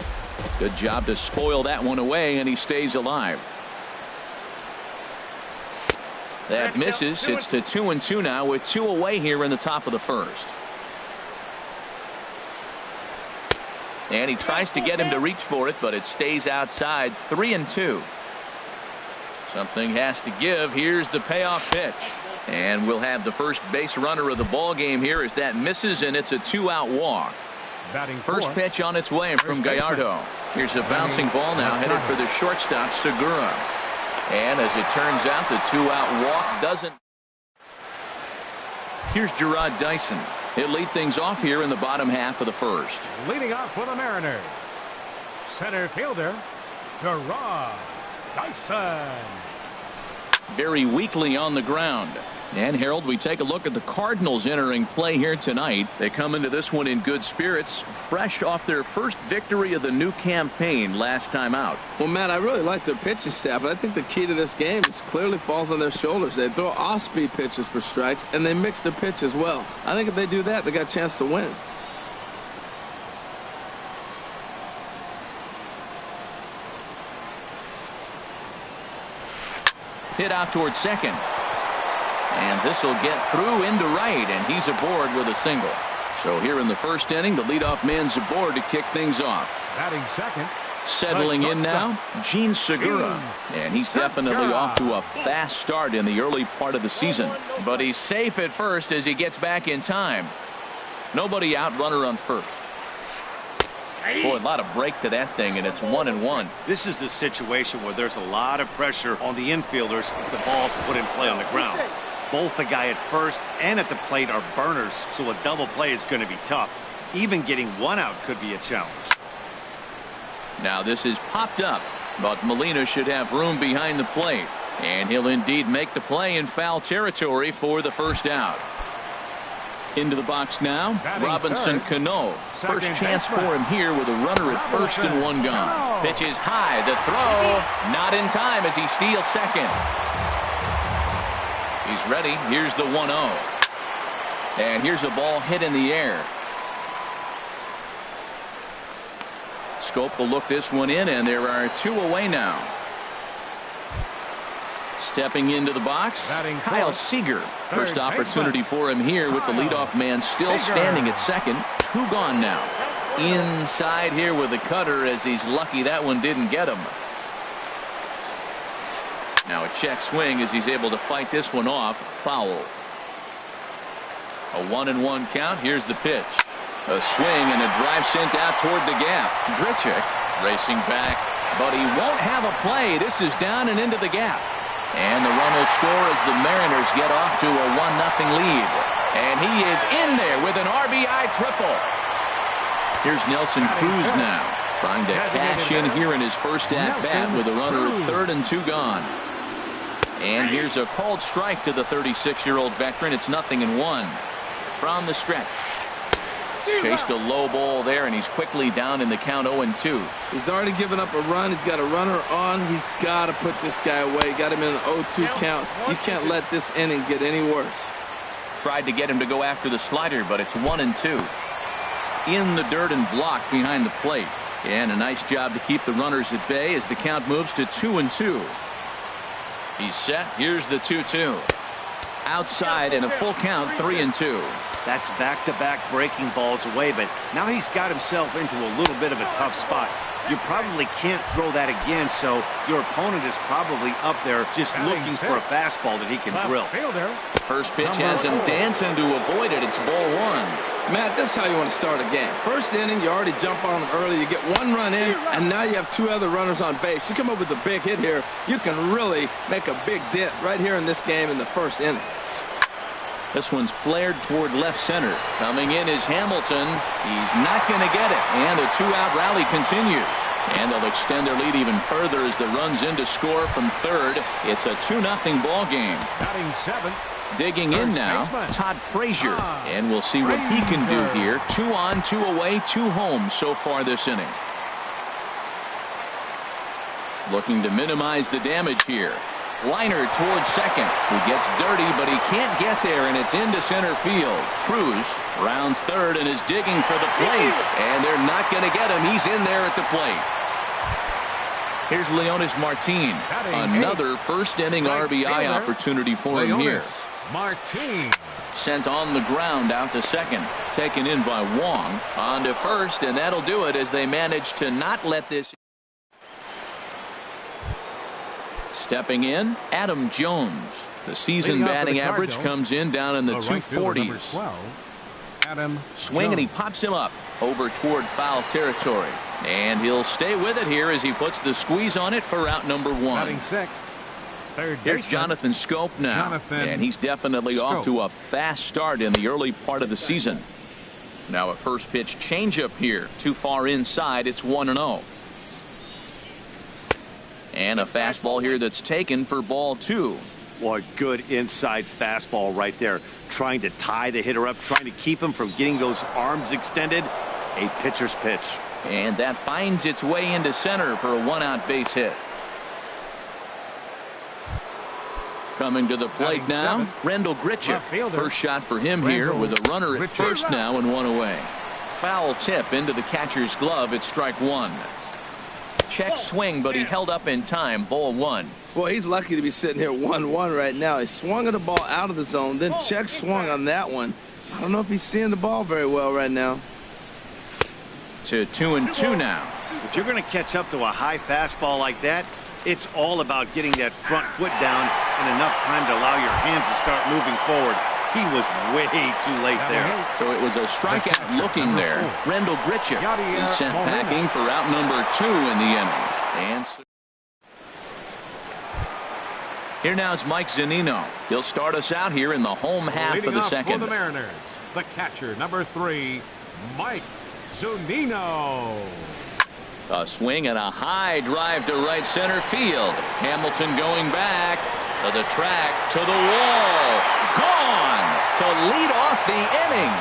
Good job to spoil that one away, and he stays alive. That misses. It's to 2-2 now with 2 away here in the top of the first. And he tries to get him to reach for it, but it stays outside. 3-2. Something has to give. Here's the payoff pitch. And we'll have the first base runner of the ball game here as that misses, and it's a 2-out walk. First pitch on its way from Gallardo. Here's a bouncing ball now headed for the shortstop, Segura. And as it turns out, the 2-out walk doesn't. Here's Gerard Dyson. He'll lead things off here in the bottom half of the first. Leading off for the Mariners, center fielder, Gerard Dyson. Very weakly on the ground. And Harold, we take a look at the Cardinals entering play here tonight. They come into this one in good spirits, fresh off their first victory of the new campaign last time out. Well, Matt, I really like their pitching staff, but I think the key to this game is clearly falls on their shoulders. They throw off-speed pitches for strikes, and they mix their pitch as well. I think if they do that, they got a chance to win. Hit out towards second. And this will get through into right, and he's aboard with a single. So here in the first inning, the leadoff man's aboard to kick things off. Batting second. Settling in now, Gene Segura. And he's definitely off to a fast start in the early part of the season. But he's safe at first as he gets back in time. Nobody out, runner on first. Boy, a lot of break to that thing, and it's 1-1. This is the situation where there's a lot of pressure on the infielders if the ball's put in play on the ground. Both the guy at first and at the plate are burners, so a double play is going to be tough. Even getting 1 out could be a challenge. Now this is popped up, but Molina should have room behind the plate. And he'll indeed make the play in foul territory for the first out. Into the box now, Robinson Cano. First chance for him here with a runner at first and 1 gone. Pitch is high. The throw not in time as he steals second. He's ready. Here's the 1-0. And here's a ball hit in the air. Scope will look this one in, and there are 2 away now. Stepping into the box, Kyle Seager. First opportunity for him here with the leadoff man still standing at second. 2 gone now. Inside here with the cutter as he's lucky that one didn't get him. Now a check swing as he's able to fight this one off. Foul. A 1-1 count. Here's the pitch. A swing and a drive sent out toward the gap. Grichuk racing back, but he won't have a play. This is down and into the gap. And the run will score as the Mariners get off to a 1-0 lead. And he is in there with an RBI triple. Here's Nelson Cruz now. Trying to cash in here in his first at-bat with a runner at 3rd and 2 gone. And here's a called strike to the 36-year-old veteran. It's 0-1 from the stretch. Chased a low ball there, and he's quickly down in the count 0-2. He's already given up a run. He's got a runner on. He's got to put this guy away. Got him in an 0-2 count. You can't let this inning get any worse. Tried to get him to go after the slider, but it's 1-2. In the dirt and blocked behind the plate. And a nice job to keep the runners at bay as the count moves to 2-2. He's set. Here's the 2-2. Outside and a full count, 3-2. That's back-to-back breaking balls away, but now he's got himself into a little bit of a tough spot. You probably can't throw that again, so your opponent is probably up there just looking for a fastball that he can drill. First pitch has him dancing to avoid it. It's ball 1. Matt, this is how you want to start a game. First inning, you already jump on them early. You get 1 run in, and now you have 2 other runners on base. You come up with a big hit here, you can really make a big dent right here in this game in the first inning. This one's flared toward left center. Coming in is Hamilton. He's not going to get it. And a 2-out rally continues. And they'll extend their lead even further as the runs in to score from 3rd. It's a 2-0 ball game. Batting 7th. Digging in now, Todd Frazier. And we'll see what he can do here. 2 on, 2 away, 2 home so far this inning. Looking to minimize the damage here. Liner towards second. He gets dirty, but he can't get there, and it's into center field. Cruz rounds 3rd and is digging for the plate. And they're not going to get him. He's in there at the plate. Here's Leonis Martin. Another first inning RBI opportunity for him here. Martin. Sent on the ground out to second. Taken in by Wong. On to first, and that'll do it as they manage to not let this. Stepping in, Adam Jones. The season batting average comes in down in the 240s. Adam Swing, and he pops him up over toward foul territory. And he'll stay with it here as he puts the squeeze on it for out number 1. Batting 6th. Here's Jonathan Scope now. And he's definitely off to a fast start in the early part of the season. Now a first pitch changeup here. Too far inside. It's 1-0. And a fastball here that's taken for ball 2. Boy, good inside fastball right there. Trying to tie the hitter up, trying to keep him from getting those arms extended. A pitcher's pitch. And that finds its way into center for a 1-out base hit. Coming to the plate now, Rendell Grichuk. First shot for him here with a runner at first now and 1 away. Foul tip into the catcher's glove. It's strike 1. Check swing, but he held up in time. Ball 1. Boy, he's lucky to be sitting here 1-1 right now. He swung at the ball out of the zone, then check swung on that one. I don't know if he's seeing the ball very well right now. To 2-2 now. If you're going to catch up to a high fastball like that, it's all about getting that front foot down and enough time to allow your hands to start moving forward. He was way too late there. So it was a strikeout looking there. Rendell Grichuk is sent packing for out number 2 in the inning. And here now is Mike Zunino. He'll start us out here in the home half of the second. For the Mariners, the catcher, number 3, Mike Zunino. A swing and a high drive to right center field. Hamilton going back to the track, to the wall. Gone to lead off the inning.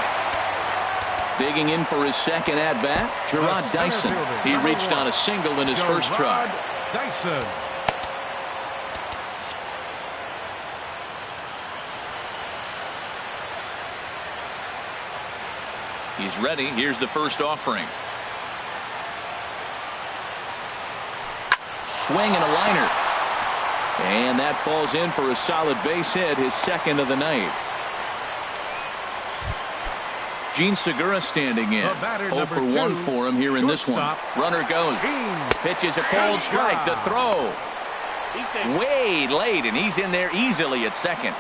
Digging in for his second at-bat, Gerard Dyson. He reached on a single in his first try. Dyson. He's ready. Here's the first offering. Swing and a liner. And that falls in for a solid base hit, his second of the night. Gene Segura standing in. 0 for 1 for him here in this one. Runner goes. Pitches a cold strike. The throw. Way late, and he's in there easily at second.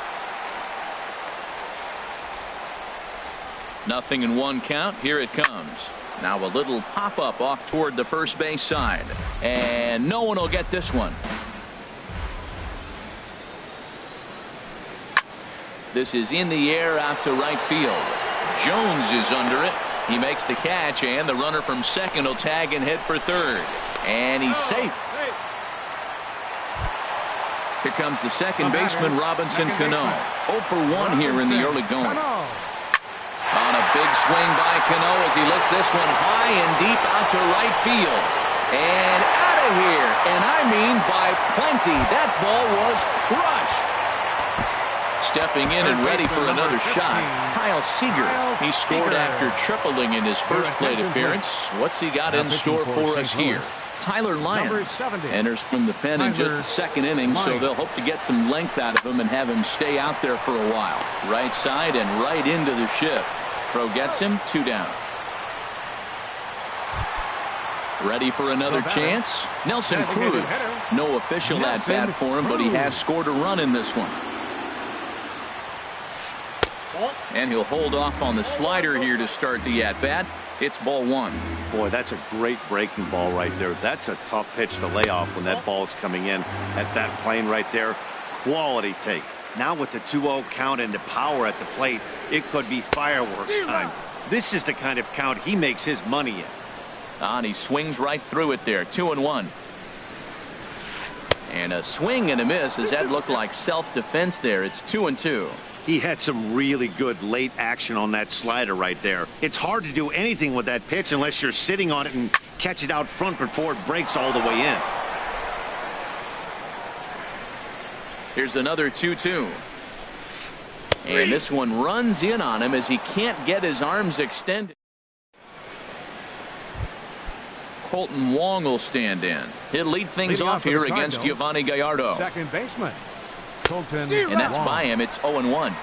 0-1 count. Here it comes. Now a little pop-up off toward the first base side. And no one will get this one. This is in the air out to right field. Jones is under it. He makes the catch, and the runner from second will tag and head for third. And he's safe. Here comes the second baseman, Robinson Cano. 0 for 1 here in the early going. On a big swing by Cano as he lets this one high and deep out to right field. And out of here. And I mean by plenty. That ball was crushed. Stepping in and ready for another shot, Kyle Seager. He scored after tripling in his first plate appearance. What's he got in store for us here? Tyler Lyons enters from the pen in just the second inning, so they'll hope to get some length out of him and have him stay out there for a while. Right side and right into the shift. Throw gets him, 2 down. Ready for another chance? Nelson Cruz. No official at bat for him, but he has scored a run in this one. And he'll hold off on the slider here to start the at-bat. It's ball 1. Boy, that's a great breaking ball right there. That's a tough pitch to lay off when that ball is coming in at that plane right there. Quality take. Now with the 2-0 count and the power at the plate, it could be fireworks time. This is the kind of count he makes his money in. And he swings right through it there. 2-1. And a swing and a miss. Does that look like self-defense there? It's 2-2. He had some really good late action on that slider right there. It's hard to do anything with that pitch unless you're sitting on it and catch it out front before it breaks all the way in. Here's another 2-2. And this one runs in on him as he can't get his arms extended. Colton Wong will stand in. He'll lead things off here against Giovanni Gallardo. Second baseman, Colton and that's Wong. by him. It's 0-1.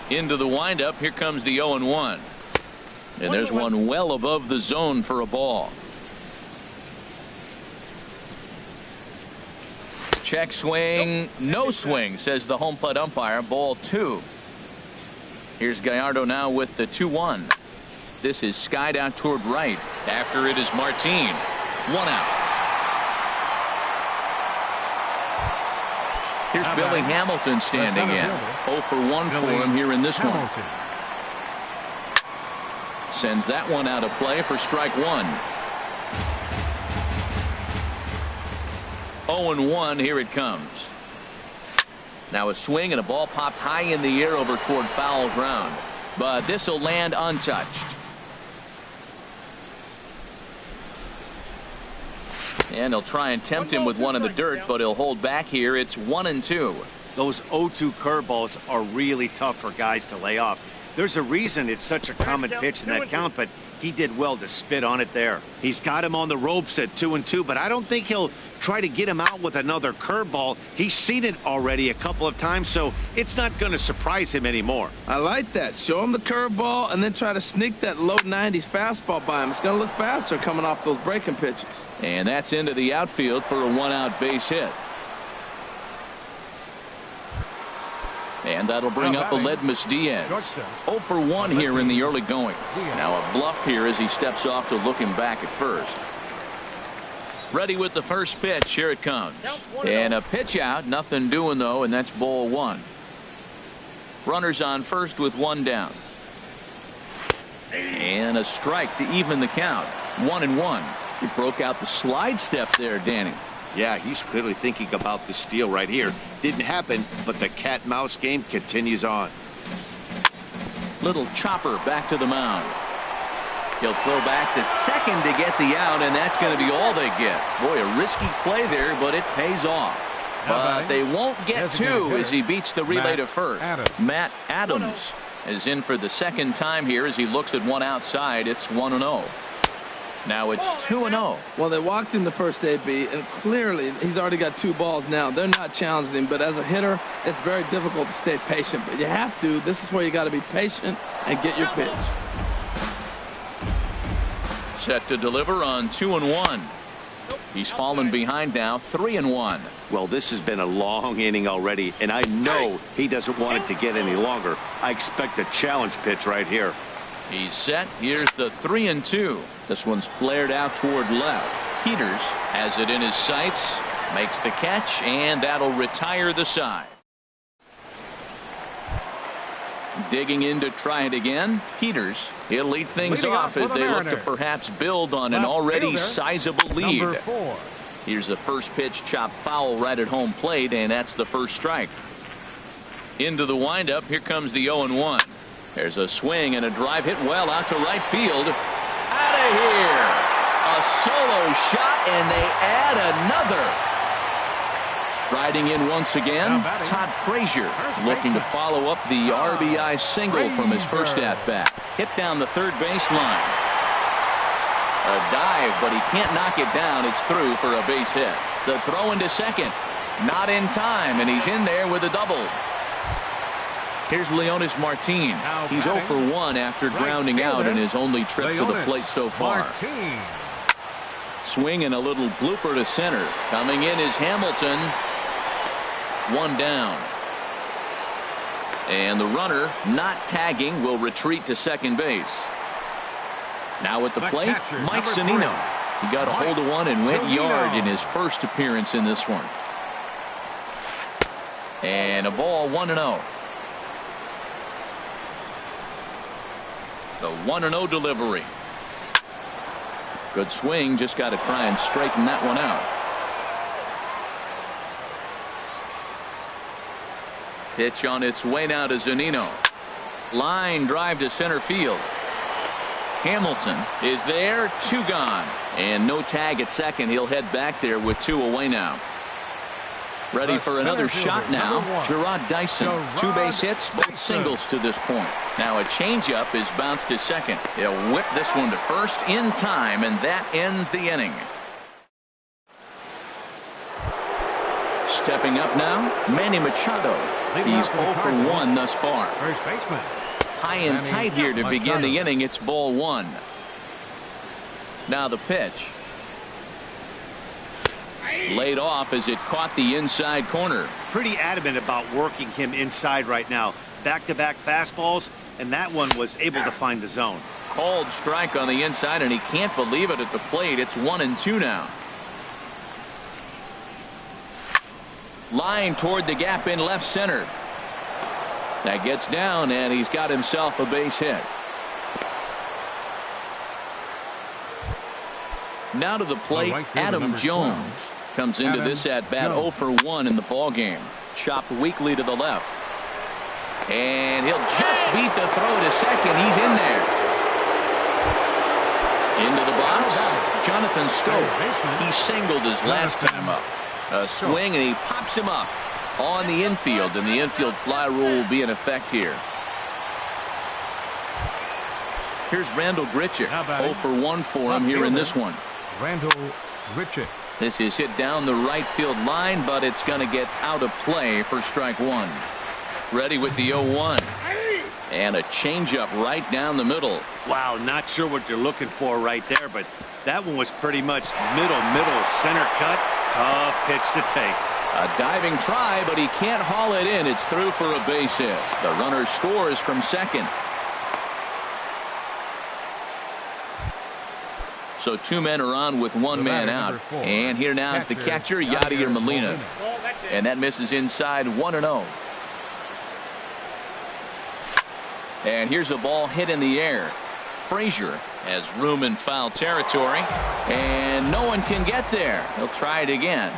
Into the windup. Here comes the 0-1. And there's one well above the zone for a ball. Check swing. No swing, says the home plate umpire. Ball 2. Here's Gallardo now with the 2-1. This is skied out toward right. After it is Martin. 1 out. Here's Billy Hamilton standing in. 0 for 1 for him here in this one. Sends that one out of play for strike 1. 0-1. Here it comes. Now a swing and a ball popped high in the air over toward foul ground. But this will land untouched. And he'll try and tempt him with one in the dirt, but he'll hold back here. It's 1-2. Those 0-2 curveballs are really tough for guys to lay off. There's a reason it's such a common pitch in that count, but he did well to spit on it there. He's got him on the ropes at 2-2, but I don't think he'll try to get him out with another curveball. He's seen it already a couple of times, so it's not going to surprise him anymore. I like that. Show him the curveball and then try to sneak that low 90s fastball by him. It's going to look faster coming off those breaking pitches. And that's into the outfield for a 1-out base hit. And that'll bring up Aledmus Diaz. 0 for 1 here in the early going. Now a bluff here as he steps off to look him back at first. Ready with the first pitch. Here it comes. And a pitch out. Nothing doing though, and that's ball 1. Runners on first with 1 down. And a strike to even the count. 1-1. He broke out the slide step there, Danny. Yeah, he's clearly thinking about the steal right here. Didn't happen, but the cat-mouse game continues on. Little chopper back to the mound. He'll throw back to second to get the out, and that's going to be all they get. Boy, a risky play there, but it pays off. But they won't get 2 as he beats the relay to first. Matt Adams is in for the second time here as he looks at one outside. It's 1-0. Now it's 2-0. Well, they walked him the first AB, and clearly he's already got 2 balls now. They're not challenging him, but as a hitter, it's very difficult to stay patient. But you have to. This is where you got to be patient and get your pitch. Set to deliver on 2-1. He's fallen behind now, 3-1. Well, this has been a long inning already, and I know he doesn't want it to get any longer. I expect a challenge pitch right here. He's set. Here's the 3-2. This one's flared out toward left. Peters has it in his sights, makes the catch, and that'll retire the side. Digging in to try it again. Peters. He'll lead things Leading off off as for the they look to Mariners. perhaps build on an Left already fielder, sizable lead. Number 4. Here's the first pitch, chopped foul right at home plate, and that's the first strike. Into the windup. Here comes the 0-1. There's a swing and a drive hit well out to right field. Out of here. A solo shot, and they add another. Striding in once again, Todd Frazier looking to follow up the RBI single from his first at-bat. Hit down the third baseline. A dive, but he can't knock it down. It's through for a base hit. The throw into second. Not in time, and he's in there with a double. Here's Leonis Martin. He's 0 for 1 after grounding out in his only trip to the plate so far. Swing and a little blooper to center. Coming in is Hamilton. One down. And the runner, not tagging, will retreat to second base. Now at the plate, catcher, Mike number Zunino. 3. He got a hold of one and went Zunino. yard in his first appearance in this one. And a ball 1-0. The 1-0 delivery. Good swing, just got to try and straighten that one out. Pitch on its way now to Zunino. Line drive to center field. Hamilton is there, 2 gone. And no tag at second. He'll head back there with 2 away now. Ready for another shot now. Gerard Dyson. 2 base hits, both singles to this point. Now a changeup is bounced to second. He'll whip this one to first in time, and that ends the inning. Stepping up now, Manny Machado. He's 0 for 1 thus far. First baseman. High and tight here to begin the inning. It's ball 1. Now the pitch. Laid off as it caught the inside corner. Pretty adamant about working him inside right now. Back-to-back fastballs, and that one was able to find the zone. Called strike on the inside, and he can't believe it at the plate. It's 1-2 now. Line toward the gap in left center. That gets down, and he's got himself a base hit. Now to the plate, Adam Jones comes into this at bat 0 for 1 in the ball game. Chopped weakly to the left, and he'll just beat the throw to second. He's in there. Into the box, Jonathan Scope. He singled his last time up. A swing, and he pops him up on the infield, and the infield fly rule will be in effect here. Here's Randall Grichuk. 0 for 1 for him here in this one. Randall Grichuk. This is hit down the right field line, but it's going to get out of play for strike 1. Ready with the 0-1. And a changeup right down the middle. Wow, not sure what you're looking for right there, but that one was pretty much middle, center cut. Tough pitch to take. A diving try, but he can't haul it in. It's through for a base hit. The runner scores from second. So 2 men are on with 1 man out. And here now is the catcher, Yadier Molina. And that misses inside, 1-0. And here's a ball hit in the air. Frazier has room in foul territory, and no one can get there. He'll try it again.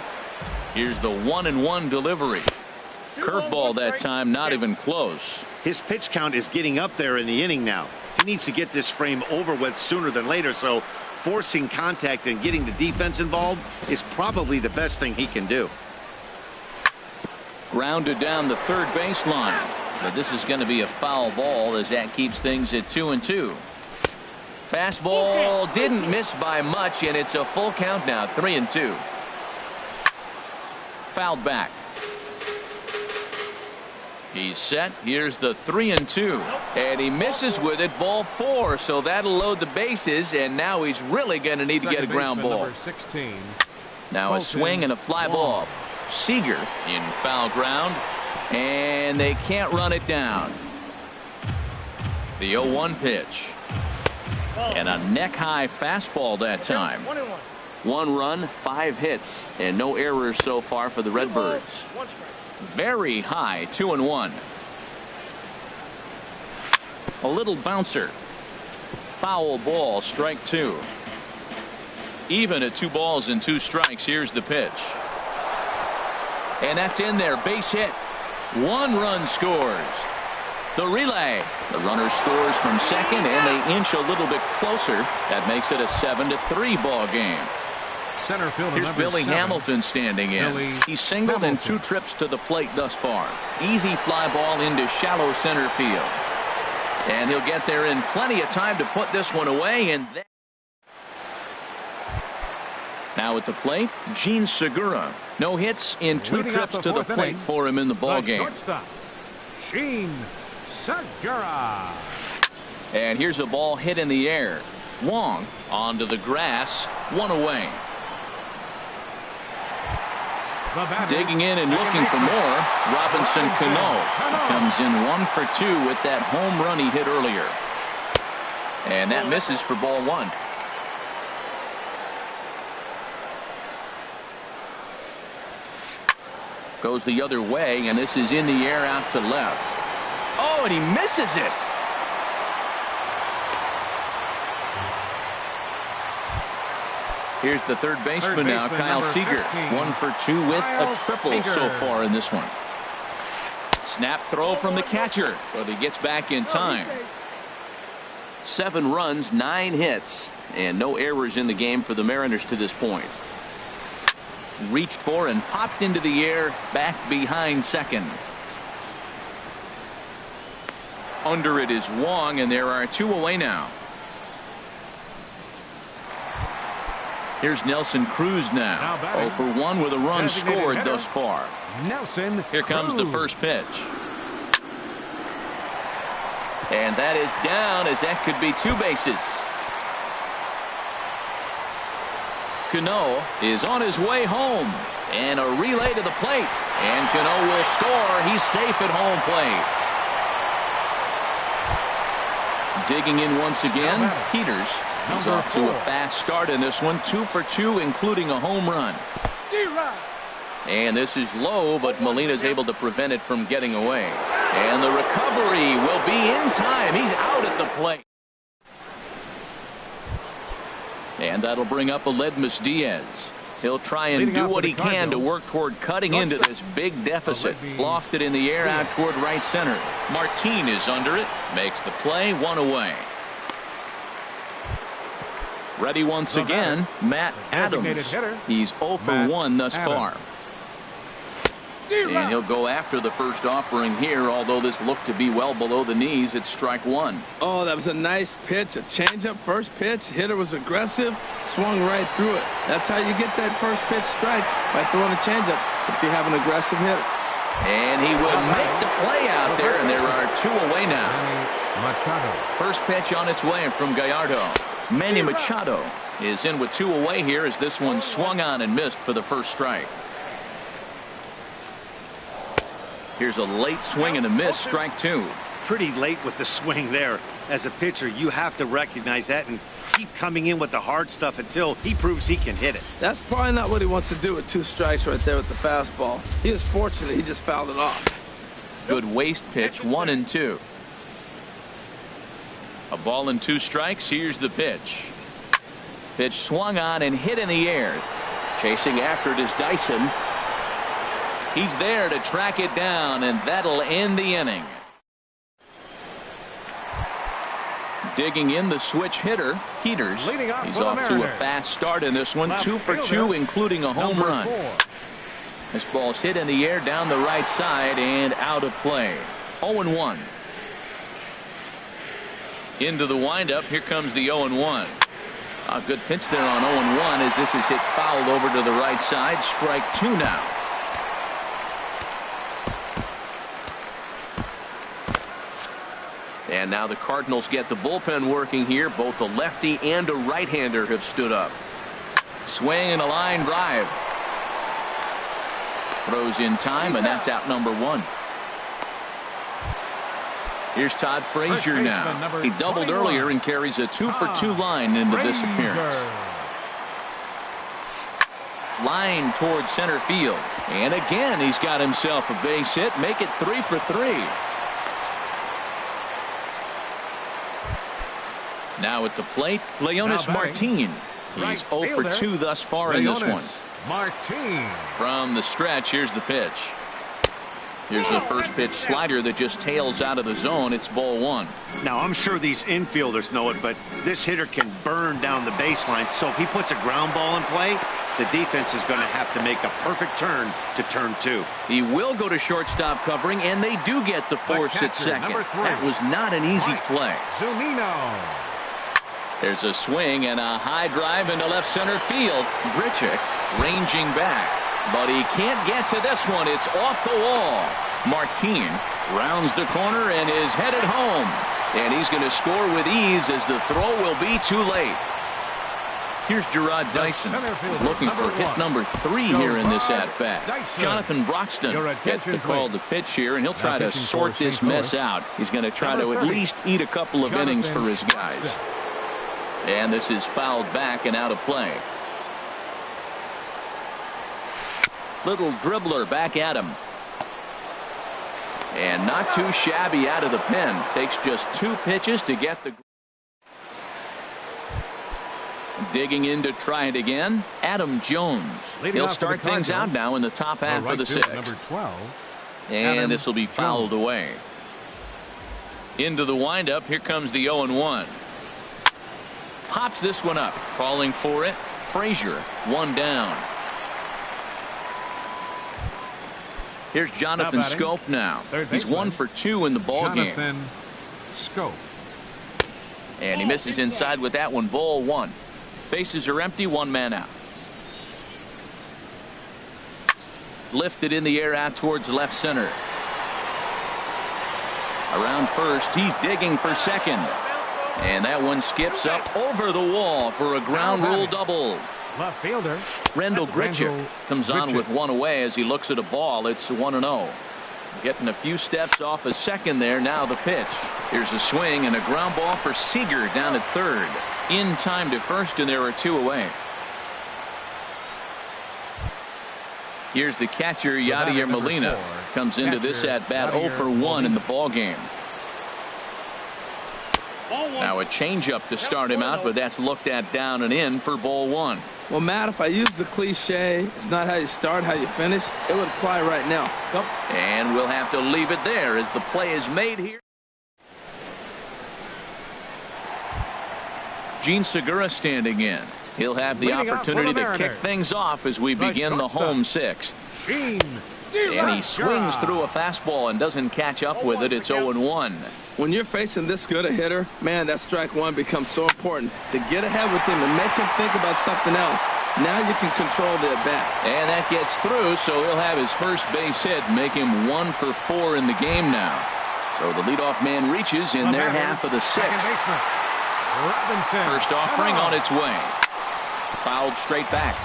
Here's the 1-1 delivery. Curveball that time, not even close. His pitch count is getting up there in the inning now. He needs to get this frame over with sooner than later, so forcing contact and getting the defense involved is probably the best thing he can do. Grounded down the third baseline. But this is going to be a foul ball as that keeps things at 2-2. Fastball didn't miss by much, and it's a full count now, 3-2. Fouled back. He's set. Here's the 3-2. And he misses with it, ball 4. So that'll load the bases, and now he's really going to need to get a ground ball. 16. Now a swing and a fly ball. Seager in foul ground, and they can't run it down. The 0-1 pitch. And a neck-high fastball that time. 1 run, 5 hits, and no errors so far for the Redbirds. Very high, 2-1. A little bouncer. Foul ball, strike 2. Even at 2 balls and 2 strikes. Here's the pitch. And that's in there. Base hit. 1 run scores. The relay. The runner scores from second, and they inch a little bit closer. That makes it a 7-3 ball game. Center fielder Here's Billy 7, Hamilton standing in. Billy He's singled in 2 trips to the plate thus far. Easy fly ball into shallow center field. And he'll get there in plenty of time to put this one away. And now at the plate, Gene Segura. No hits in 2 Leading trips off to the fourth plate inning, for him in the ball the game. shortstop, Gene Segura. And here's a ball hit in the air. Wong onto the grass. 1 away. The batter, Digging in and looking for more. Robinson Cano comes in 1 for 2 with that home run he hit earlier. And that misses for ball 1. Goes the other way, and this is in the air out to left. Oh, and he misses it. Here's the third baseman now, Kyle Seager. 1 for 2 with a triple so far in this one. Snap throw from the catcher, but he gets back in time. 7 runs, 9 hits, and no errors in the game for the Mariners to this point. Reached for and popped into the air, back behind second. Under it is Wong, and there are 2 away now. Here's Nelson Cruz now. 0 for 1 with a run scored thus far. Nelson Here comes the first pitch. And that is down, as that could be 2 bases. Cano is on his way home. And a relay to the plate. And Cano will score. He's safe at home plate. Digging in once again, Peters. He's off to a fast start in this one. 2 for 2, including a home run. And this is low, but Molina's able to prevent it from getting away. And the recovery will be in time. He's out at the plate. And that'll bring up Aledmus Diaz. He'll try and do what he can to work toward cutting into this big deficit. Lofted in the air out toward right center. Martin is under it. Makes the play. 1 away. Ready once again, Matt Adams. He's 0 for 1 thus far. And he'll go after the first offering here, although this looked to be well below the knees. It's strike 1. Oh, that was a nice pitch, a changeup first pitch. Hitter was aggressive, swung right through it. That's how you get that first pitch strike, by throwing a changeup if you have an aggressive hitter. And he will make the play out there, and there are 2 away now. First pitch on its way from Gallardo. Manny Machado is in with 2 away here as this one swung on and missed for the first strike. Here's a late swing and a miss, strike 2. Pretty late with the swing there. As a pitcher, you have to recognize that and keep coming in with the hard stuff until he proves he can hit it. That's probably not what he wants to do with 2 strikes right there with the fastball. He is fortunate he just fouled it off. Good waist pitch, 1 and 2. A ball and 2 strikes. Here's the pitch. Pitch swung on and hit in the air. Chasing after it is Dyson. He's there to track it down, and that'll end the inning. Digging in the switch hitter, Peters. He's off to a fast start in this one. 2 for 2, including a home run. This ball's hit in the air down the right side and out of play. 0-1. Into the windup. Here comes the 0-1. A good pitch there on 0-1 as this is hit fouled over to the right side. Strike 2 now. And now the Cardinals get the bullpen working here. Both a lefty and a right-hander have stood up. Swing and a line drive. Throws in time, and that's out number 1. Here's Todd Frazier now. He doubled earlier and carries a 2 for 2 line into this appearance. Line towards center field. And again, he's got himself a base hit. Make it 3 for 3. Now at the plate, Leonis Martin. He's 0 for 2 thus far in this one. Martin. From the stretch, here's the pitch. Here's the first pitch slider that just tails out of the zone. It's ball 1. Now, I'm sure these infielders know it, but this hitter can burn down the baseline. So if he puts a ground ball in play, the defense is going to have to make a perfect turn to turn 2. He will go to shortstop covering, and they do get the force at second. That was not an easy play. Zunino. There's a swing and a high drive into left center field. Grichuk ranging back, but he can't get to this one. It's off the wall. Martin rounds the corner and is headed home. And he's going to score with ease as the throw will be too late. Here's Gerard Dyson. He's looking for hit number 3 here in this at-bat. Jonathan Broxton gets the call to pitch here, and he'll try to sort this mess out. He's going to try to at least eat a couple of innings for his guys. And this is fouled back and out of play. Little dribbler back at him. And not too shabby out of the pen. Takes just 2 pitches to get the... Digging in to try it again, Adam Jones. He'll start things out now in the top half of the 6th. Number 12. And this will be fouled away. Into the windup. Here comes the 0-1. Pops this one up. Calling for it. Frazier, 1 down. Here's Jonathan Scope now. He's 1 for 2 in the ball game. Jonathan Scope. And he misses inside with that one. Ball 1. Bases are empty. 1 man out. Lifted in the air out towards left center. Around first. He's digging for second. And that one skips up over the wall for a ground rule double. Left fielder. Rendell Grichuk comes on with 1 away as he looks at a ball. It's 1-0. Getting a few steps off a second there. Now the pitch. Here's a swing and a ground ball for Seager down at third. In time to first, and there are 2 away. Here's the catcher, Yadier Molina. Comes into this at bat 0 for 1 in the ball game. Now a changeup to start him out, but that's looked at down and in for ball 1. Well, Matt, if I use the cliche, it's not how you start, how you finish, it would apply right now. Go. And we'll have to leave it there as the play is made here. Gene Segura standing in. He'll have the opportunity to kick things off as we begin the home 6th. And he swings through a fastball and doesn't catch up with it. It's 0-1. When you're facing this good a hitter, man, that strike 1 becomes so important to get ahead with him and make him think about something else. Now you can control the at-bat. And that gets through, so he'll have his first base hit, make him 1 for 4 in the game now. So the leadoff man reaches in their half of the 6th. First offering on its way. Fouled straight back.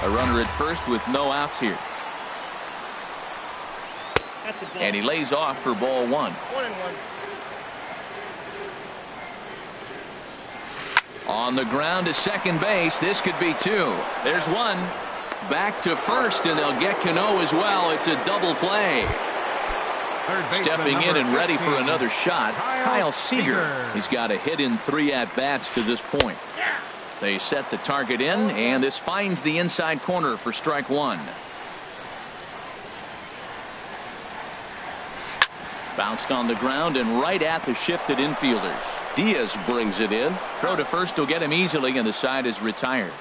A runner at first with no outs here. And he lays off for ball 1. 1-1. On the ground to second base. This could be 2. There's 1. Back to first, and they'll get Cano as well. It's a double play. Stepping in and ready for another shot, Kyle Seager. He's got a hit in 3 at-bats to this point. They set the target in, and this finds the inside corner for strike 1. Bounced on the ground and right at the shifted infielders. Diaz brings it in. Throw to first will get him easily, and the side is retired.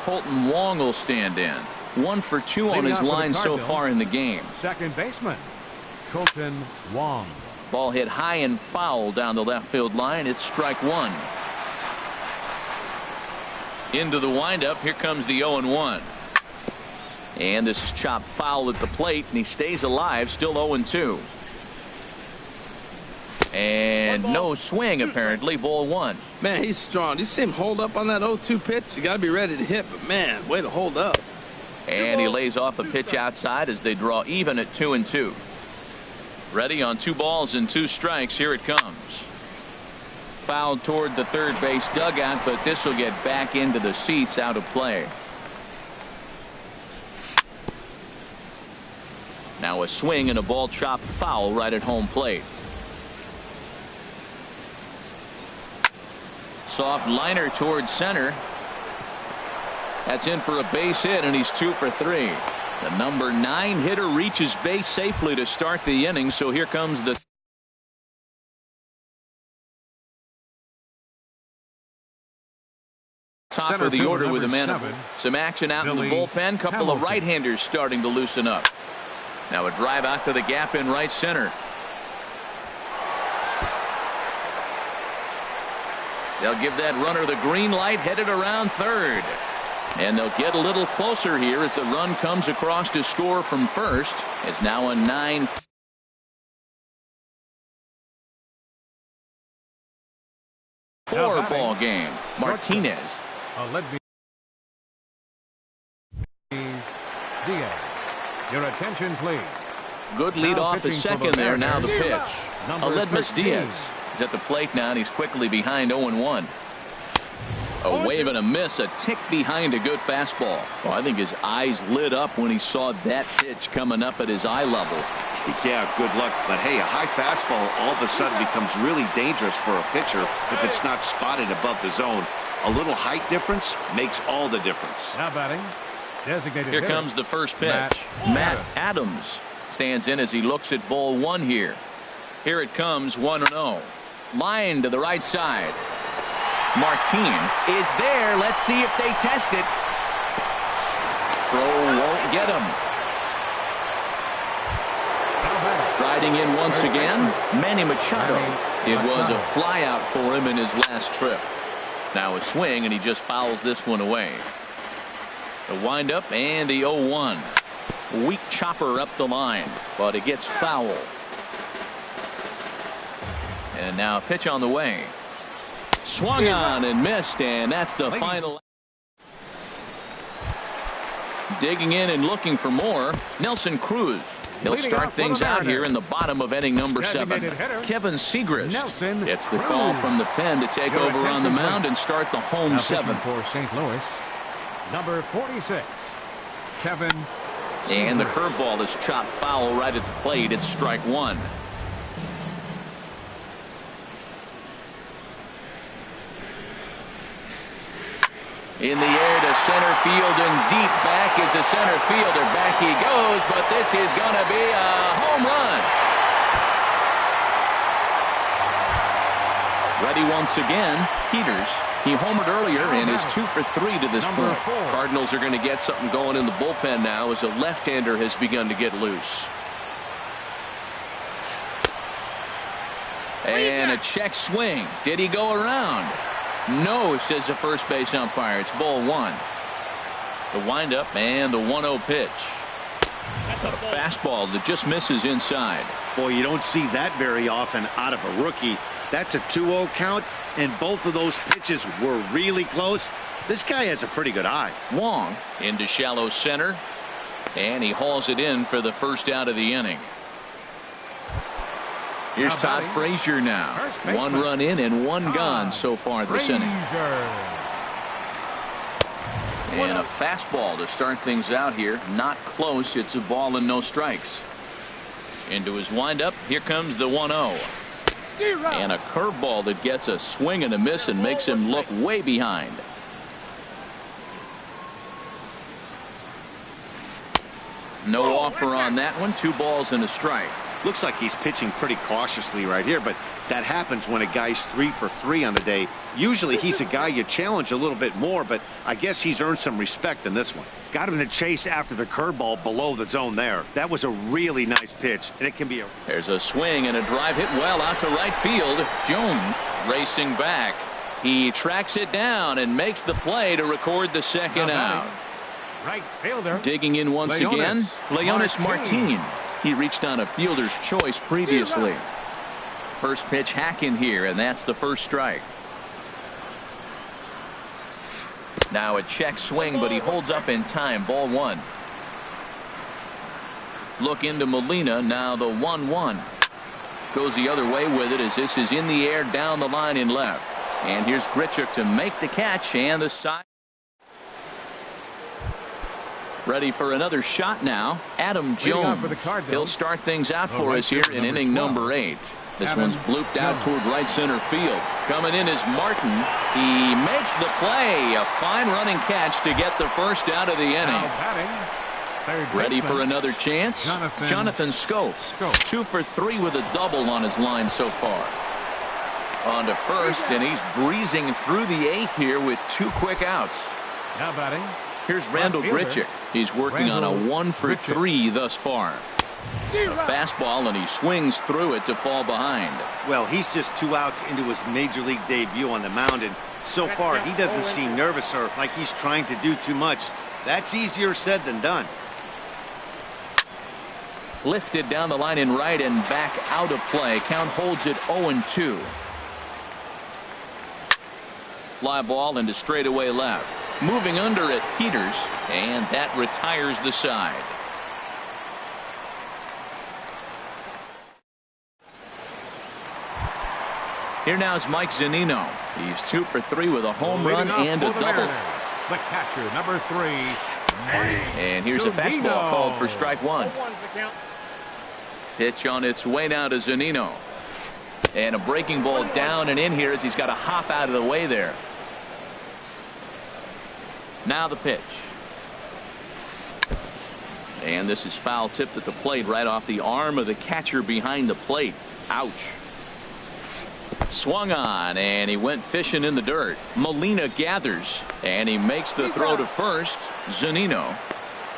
Colton Wong will stand in. 1 for 2 on his line so far in the game. Second baseman, Colton Wong. Ball hit high and foul down the left field line. It's strike 1. Into the windup. Here comes the 0-1. And this is chopped foul at the plate, and he stays alive, still 0-2. And no swing, apparently. Ball 1. Man, he's strong. You see him hold up on that 0-2 pitch? You got to be ready to hit, but man, way to hold up. And he lays off a pitch outside as they draw even at 2-2. Ready on 2 balls and 2 strikes. Here it comes. Fouled toward the third base dugout, but this will get back into the seats, out of play. Now a swing and a ball chopped foul right at home plate. Soft liner towards center. That's in for a base hit, and he's 2 for 3. The number 9 hitter reaches base safely to start the inning, so here comes the top Center of the fielder order with a number man. 7, Some action out in the Billy bullpen. Couple of Hamilton. right-handers starting to loosen up. Now a drive out to the gap in right center. They'll give that runner the green light, headed around third. And they'll get a little closer here as the run comes across to score from first. It's now a 9. Four ball game. Martinez. Diaz. Your attention, please. Good lead Now off at pitching for second the there. Now the Mariners, pitch. number Aledmus 13. Diaz is at the plate now, and he's quickly behind 0-1. A wave and a miss, a tick behind a good fastball. Well, I think his eyes lit up when he saw that pitch coming up at his eye level. Yeah, good luck. But hey, a high fastball all of a sudden becomes really dangerous for a pitcher if it's not spotted above the zone. A little height difference makes all the difference. Now batting, designated Here hitter, comes the first pitch. Matt Adams stands in as he looks at ball 1 here. Here it comes, 1-0. Line to the right side. Martin is there. Let's see if they test it. Throw won't get him. Striding in once again, Manny Machado. It was a fly out for him in his last trip. Now a swing, and he just fouls this one away. The windup and the 0-1. Weak chopper up the line, but it gets foul. And now a pitch on the way. Swung on and missed, and that's the final. Digging in and looking for more, Nelson Cruz. He'll start things out here in the bottom of inning number 7. Kevin Segrist gets the call from the pen to take over on the mound and start the home 7. For St. Louis, number 46, Kevin. And the curveball is chopped foul right at the plate. It's strike 1. In the air to center field and deep back is the center fielder. Back he goes, but this is going to be a home run. Ready once again, Peters. He homered earlier and is 2 for 3 to this point. Cardinals are going to get something going in the bullpen now as a left-hander has begun to get loose. And a check swing. Did he go around? No, says the first base umpire. It's ball 1. The windup and the 1-0 pitch. A fastball that just misses inside. Boy, you don't see that very often out of a rookie. That's a 2-0 count, and both of those pitches were really close. This guy has a pretty good eye. Wong into shallow center, and he hauls it in for the first out of the inning. Here's Todd Frazier now. 1 run in and 1 gone so far this inning. And a fastball to start things out here. Not close. It's a ball and no strikes. Into his windup. Here comes the 1-0. And a curveball that gets a swing and a miss and makes him look way behind. No offer on that one. 2 balls and a strike. Looks like he's pitching pretty cautiously right here, but that happens when a guy's 3 for 3 on the day. Usually he's a guy you challenge a little bit more, but I guess he's earned some respect in this one. Got him to chase after the curveball below the zone there. That was a really nice pitch, and it can be a... There's a swing and a drive hit well out to right field. Jones racing back. He tracks it down and makes the play to record the second out. Right fielder. Digging in once again, Leonis Martin. He reached on a fielder's choice previously. First pitch hack in here, and that's the first strike. Now a check swing, but he holds up in time. Ball 1. Look into Molina. Now the 1-1. Goes the other way with it as this is in the air down the line in left. And here's Grichuk to make the catch and the side. Ready for another shot now. Adam Jones. He'll start things out for us here in inning number 8. This one's blooped out toward right center field. Coming in is Martin. He makes the play. A fine running catch to get the first out of the inning. Ready for another chance. Jonathan Schoop. 2 for 3 with a double on his line so far. On to first, and he's breezing through the 8th here with 2 quick outs. Now batting. Here's Randall Grichuk. He's working on a 1 for 3 thus far. A fastball, and he swings through it to fall behind. Well, he's just 2 outs into his major league debut on the mound, and so far he doesn't seem nervous or like he's trying to do too much. That's easier said than done. Lifted down the line in right and back out of play. Count holds it 0-2. Fly ball into straightaway left. Moving under it, Peters, and that retires the side. Here now is Mike Zunino. He's 2 for 3 with a home run and a double. The catcher, number 3. And here's a fastball called for strike 1. Pitch on its way now to Zunino. And a breaking ball down and in here as he's got to hop out of the way there. Now the pitch. And this is foul tipped at the plate right off the arm of the catcher behind the plate. Ouch. Swung on, and he went fishing in the dirt. Molina gathers, and he makes the throw to first. Zunino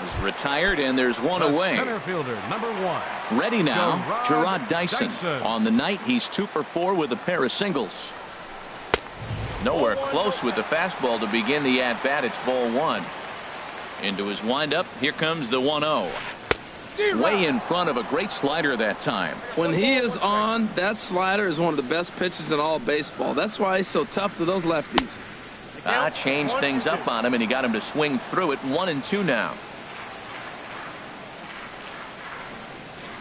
is retired, and there's one away. Center fielder, number 1. Ready now, Gerard Dyson. On the night, he's 2 for 4 with a pair of singles. Nowhere close with the fastball to begin the at-bat. It's ball 1. Into his windup, here comes the 1-0. Way in front of a great slider that time. When he is on, that slider is one of the best pitches in all baseball. That's why he's so tough to those lefties. Changed things up on him, and he got him to swing through it. 1-2 now.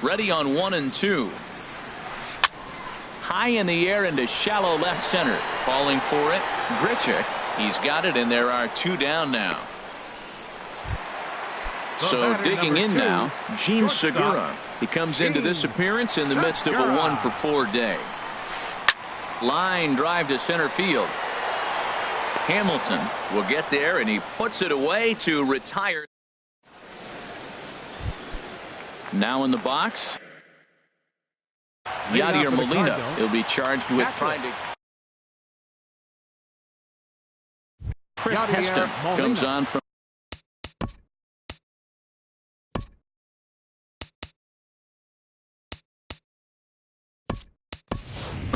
Ready on 1-2. High in the air into shallow left center. Falling for it, Grichuk. He's got it, and there are 2 down now. So digging in now, Gene Segura. He comes into this appearance in the midst of a 1 for 4 day. Line drive to center field. Hamilton will get there, and he puts it away to retire. Now in the box, Yadier Molina. He'll be charged with trying to. Chris Heston comes on from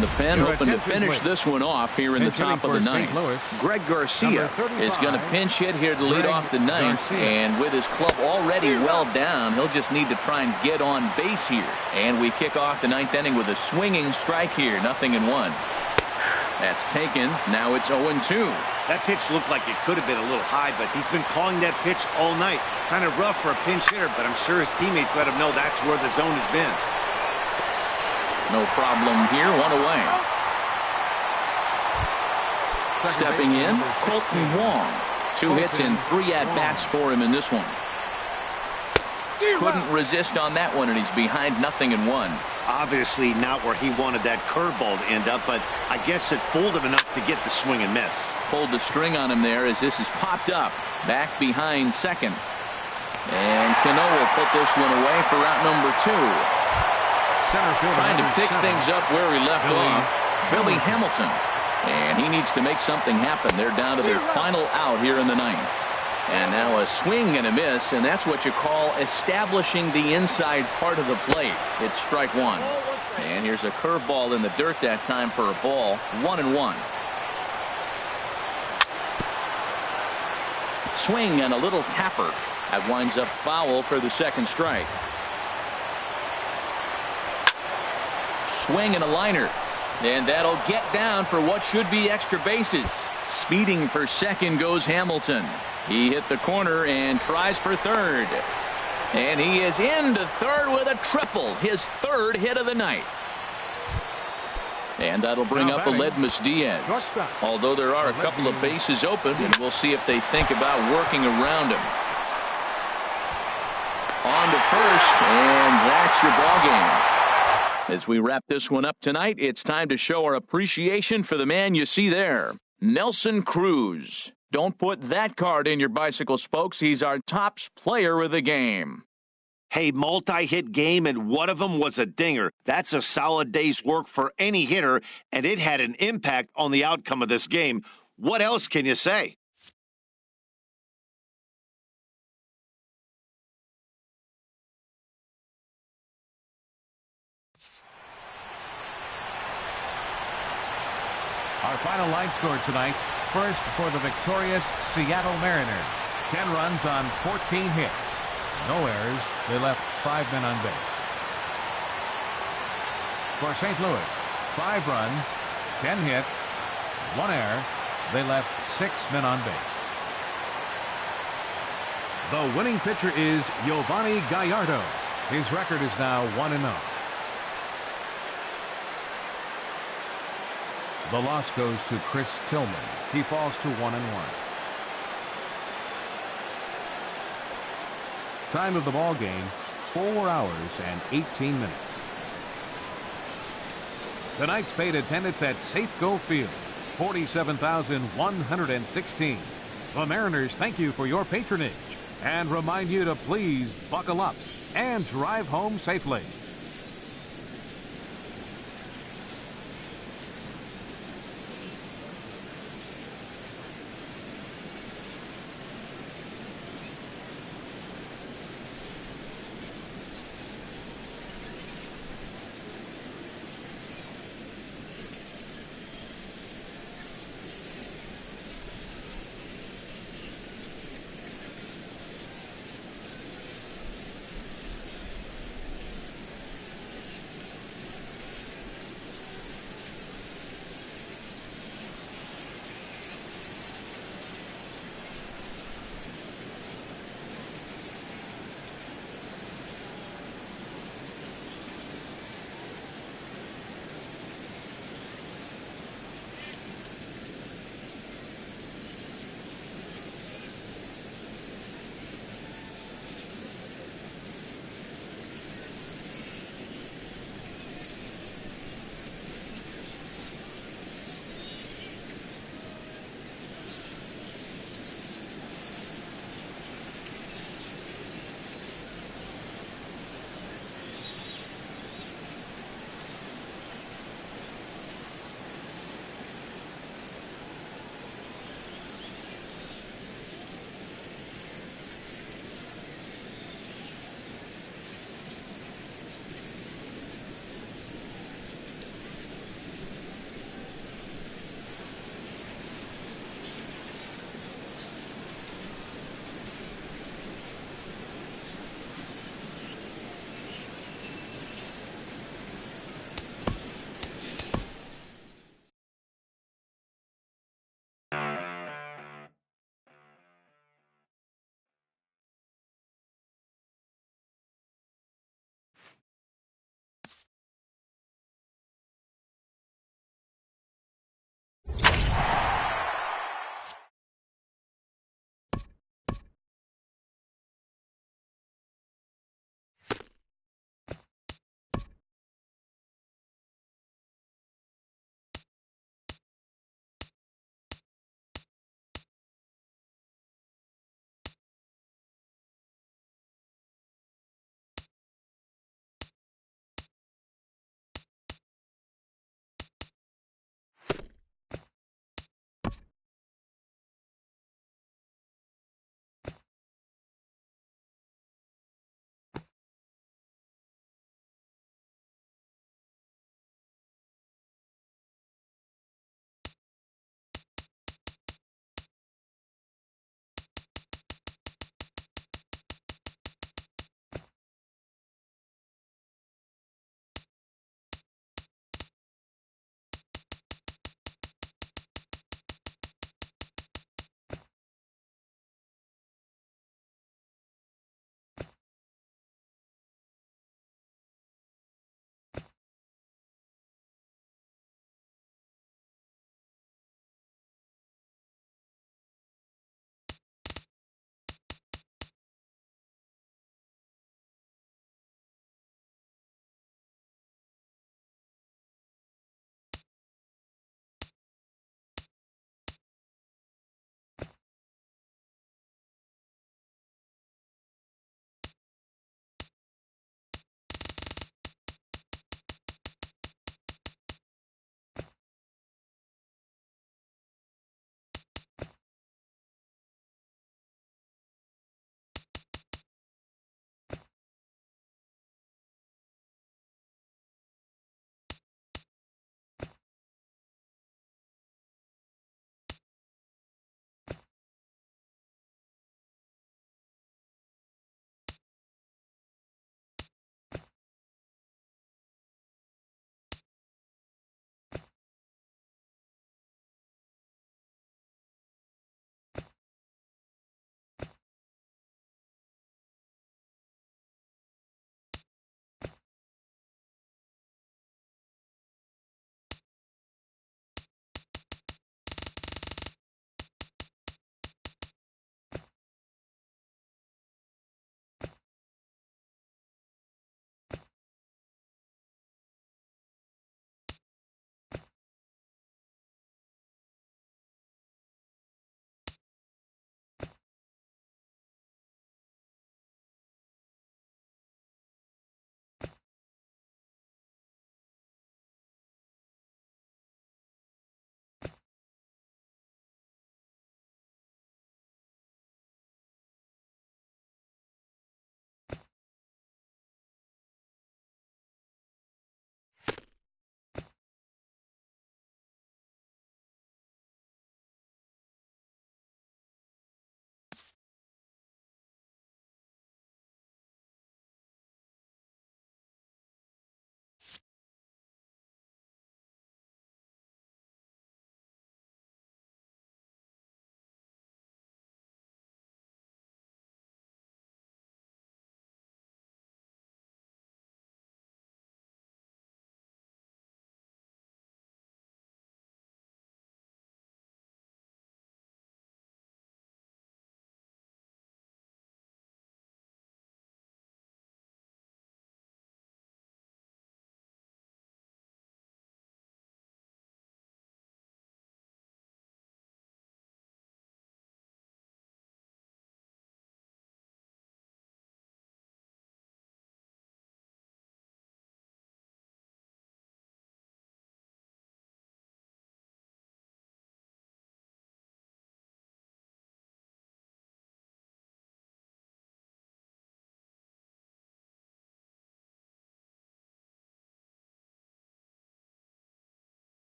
the pen, hoping to finish this one off here in the top of the 9th. Greg Garcia is going to pinch hit here to lead off the 9th, and with his club already well down, he'll just need to try and get on base here. And we kick off the 9th inning with a swinging strike here, 0-1. That's taken. Now it's 0-2. That pitch looked like it could have been a little high, but he's been calling that pitch all night. Kind of rough for a pinch hitter, but I'm sure his teammates let him know that's where the zone has been. No problem here. 1 away. Stepping in, Colton Wong. 2 hits and 3 at-bats for him in this one. Couldn't resist on that one, and he's behind 0-1. Obviously not where he wanted that curveball to end up, but I guess it fooled him enough to get the swing and miss. Pulled the string on him there as this is popped up. Back behind second. And Cano will put this one away for out number 2. Trying to pick things up where he left off, Billy Hamilton. And he needs to make something happen. They're down to their final out here in the 9th. And now a swing and a miss, and that's what you call establishing the inside part of the plate. It's strike 1. And here's a curveball in the dirt that time for a ball. 1-1. Swing and a little tapper. That winds up foul for the second strike. Swing and a liner, and that'll get down for what should be extra bases. Speeding for second goes Hamilton. He hit the corner and tries for third, and he is into third with a triple, his 3rd hit of the night. And that'll bring up Aledmus Diaz. Although there are a couple of bases open, and we'll see if they think about working around him. on to first, and that's your ball game. As we wrap this one up tonight, it's time to show our appreciation for the man you see there, Nelson Cruz. Don't put that card in your bicycle spokes. He's our tops player of the game. Hey, multi-hit game, and one of them was a dinger. That's a solid day's work for any hitter, and it had an impact on the outcome of this game. What else can you say? Our final line score tonight, first for the victorious Seattle Mariners. 10 runs on 14 hits. No errors. They left 5 men on base. For St. Louis, 5 runs, 10 hits, 1 error. They left 6 men on base. The winning pitcher is Giovanni Gallardo. His record is now 1-0. The loss goes to Chris Tillman. He falls to 1-1. Time of the ball game, 4 hours and 18 minutes. Tonight's paid attendance at Safeco Field, 47,116. The Mariners thank you for your patronage and remind you to please buckle up and drive home safely.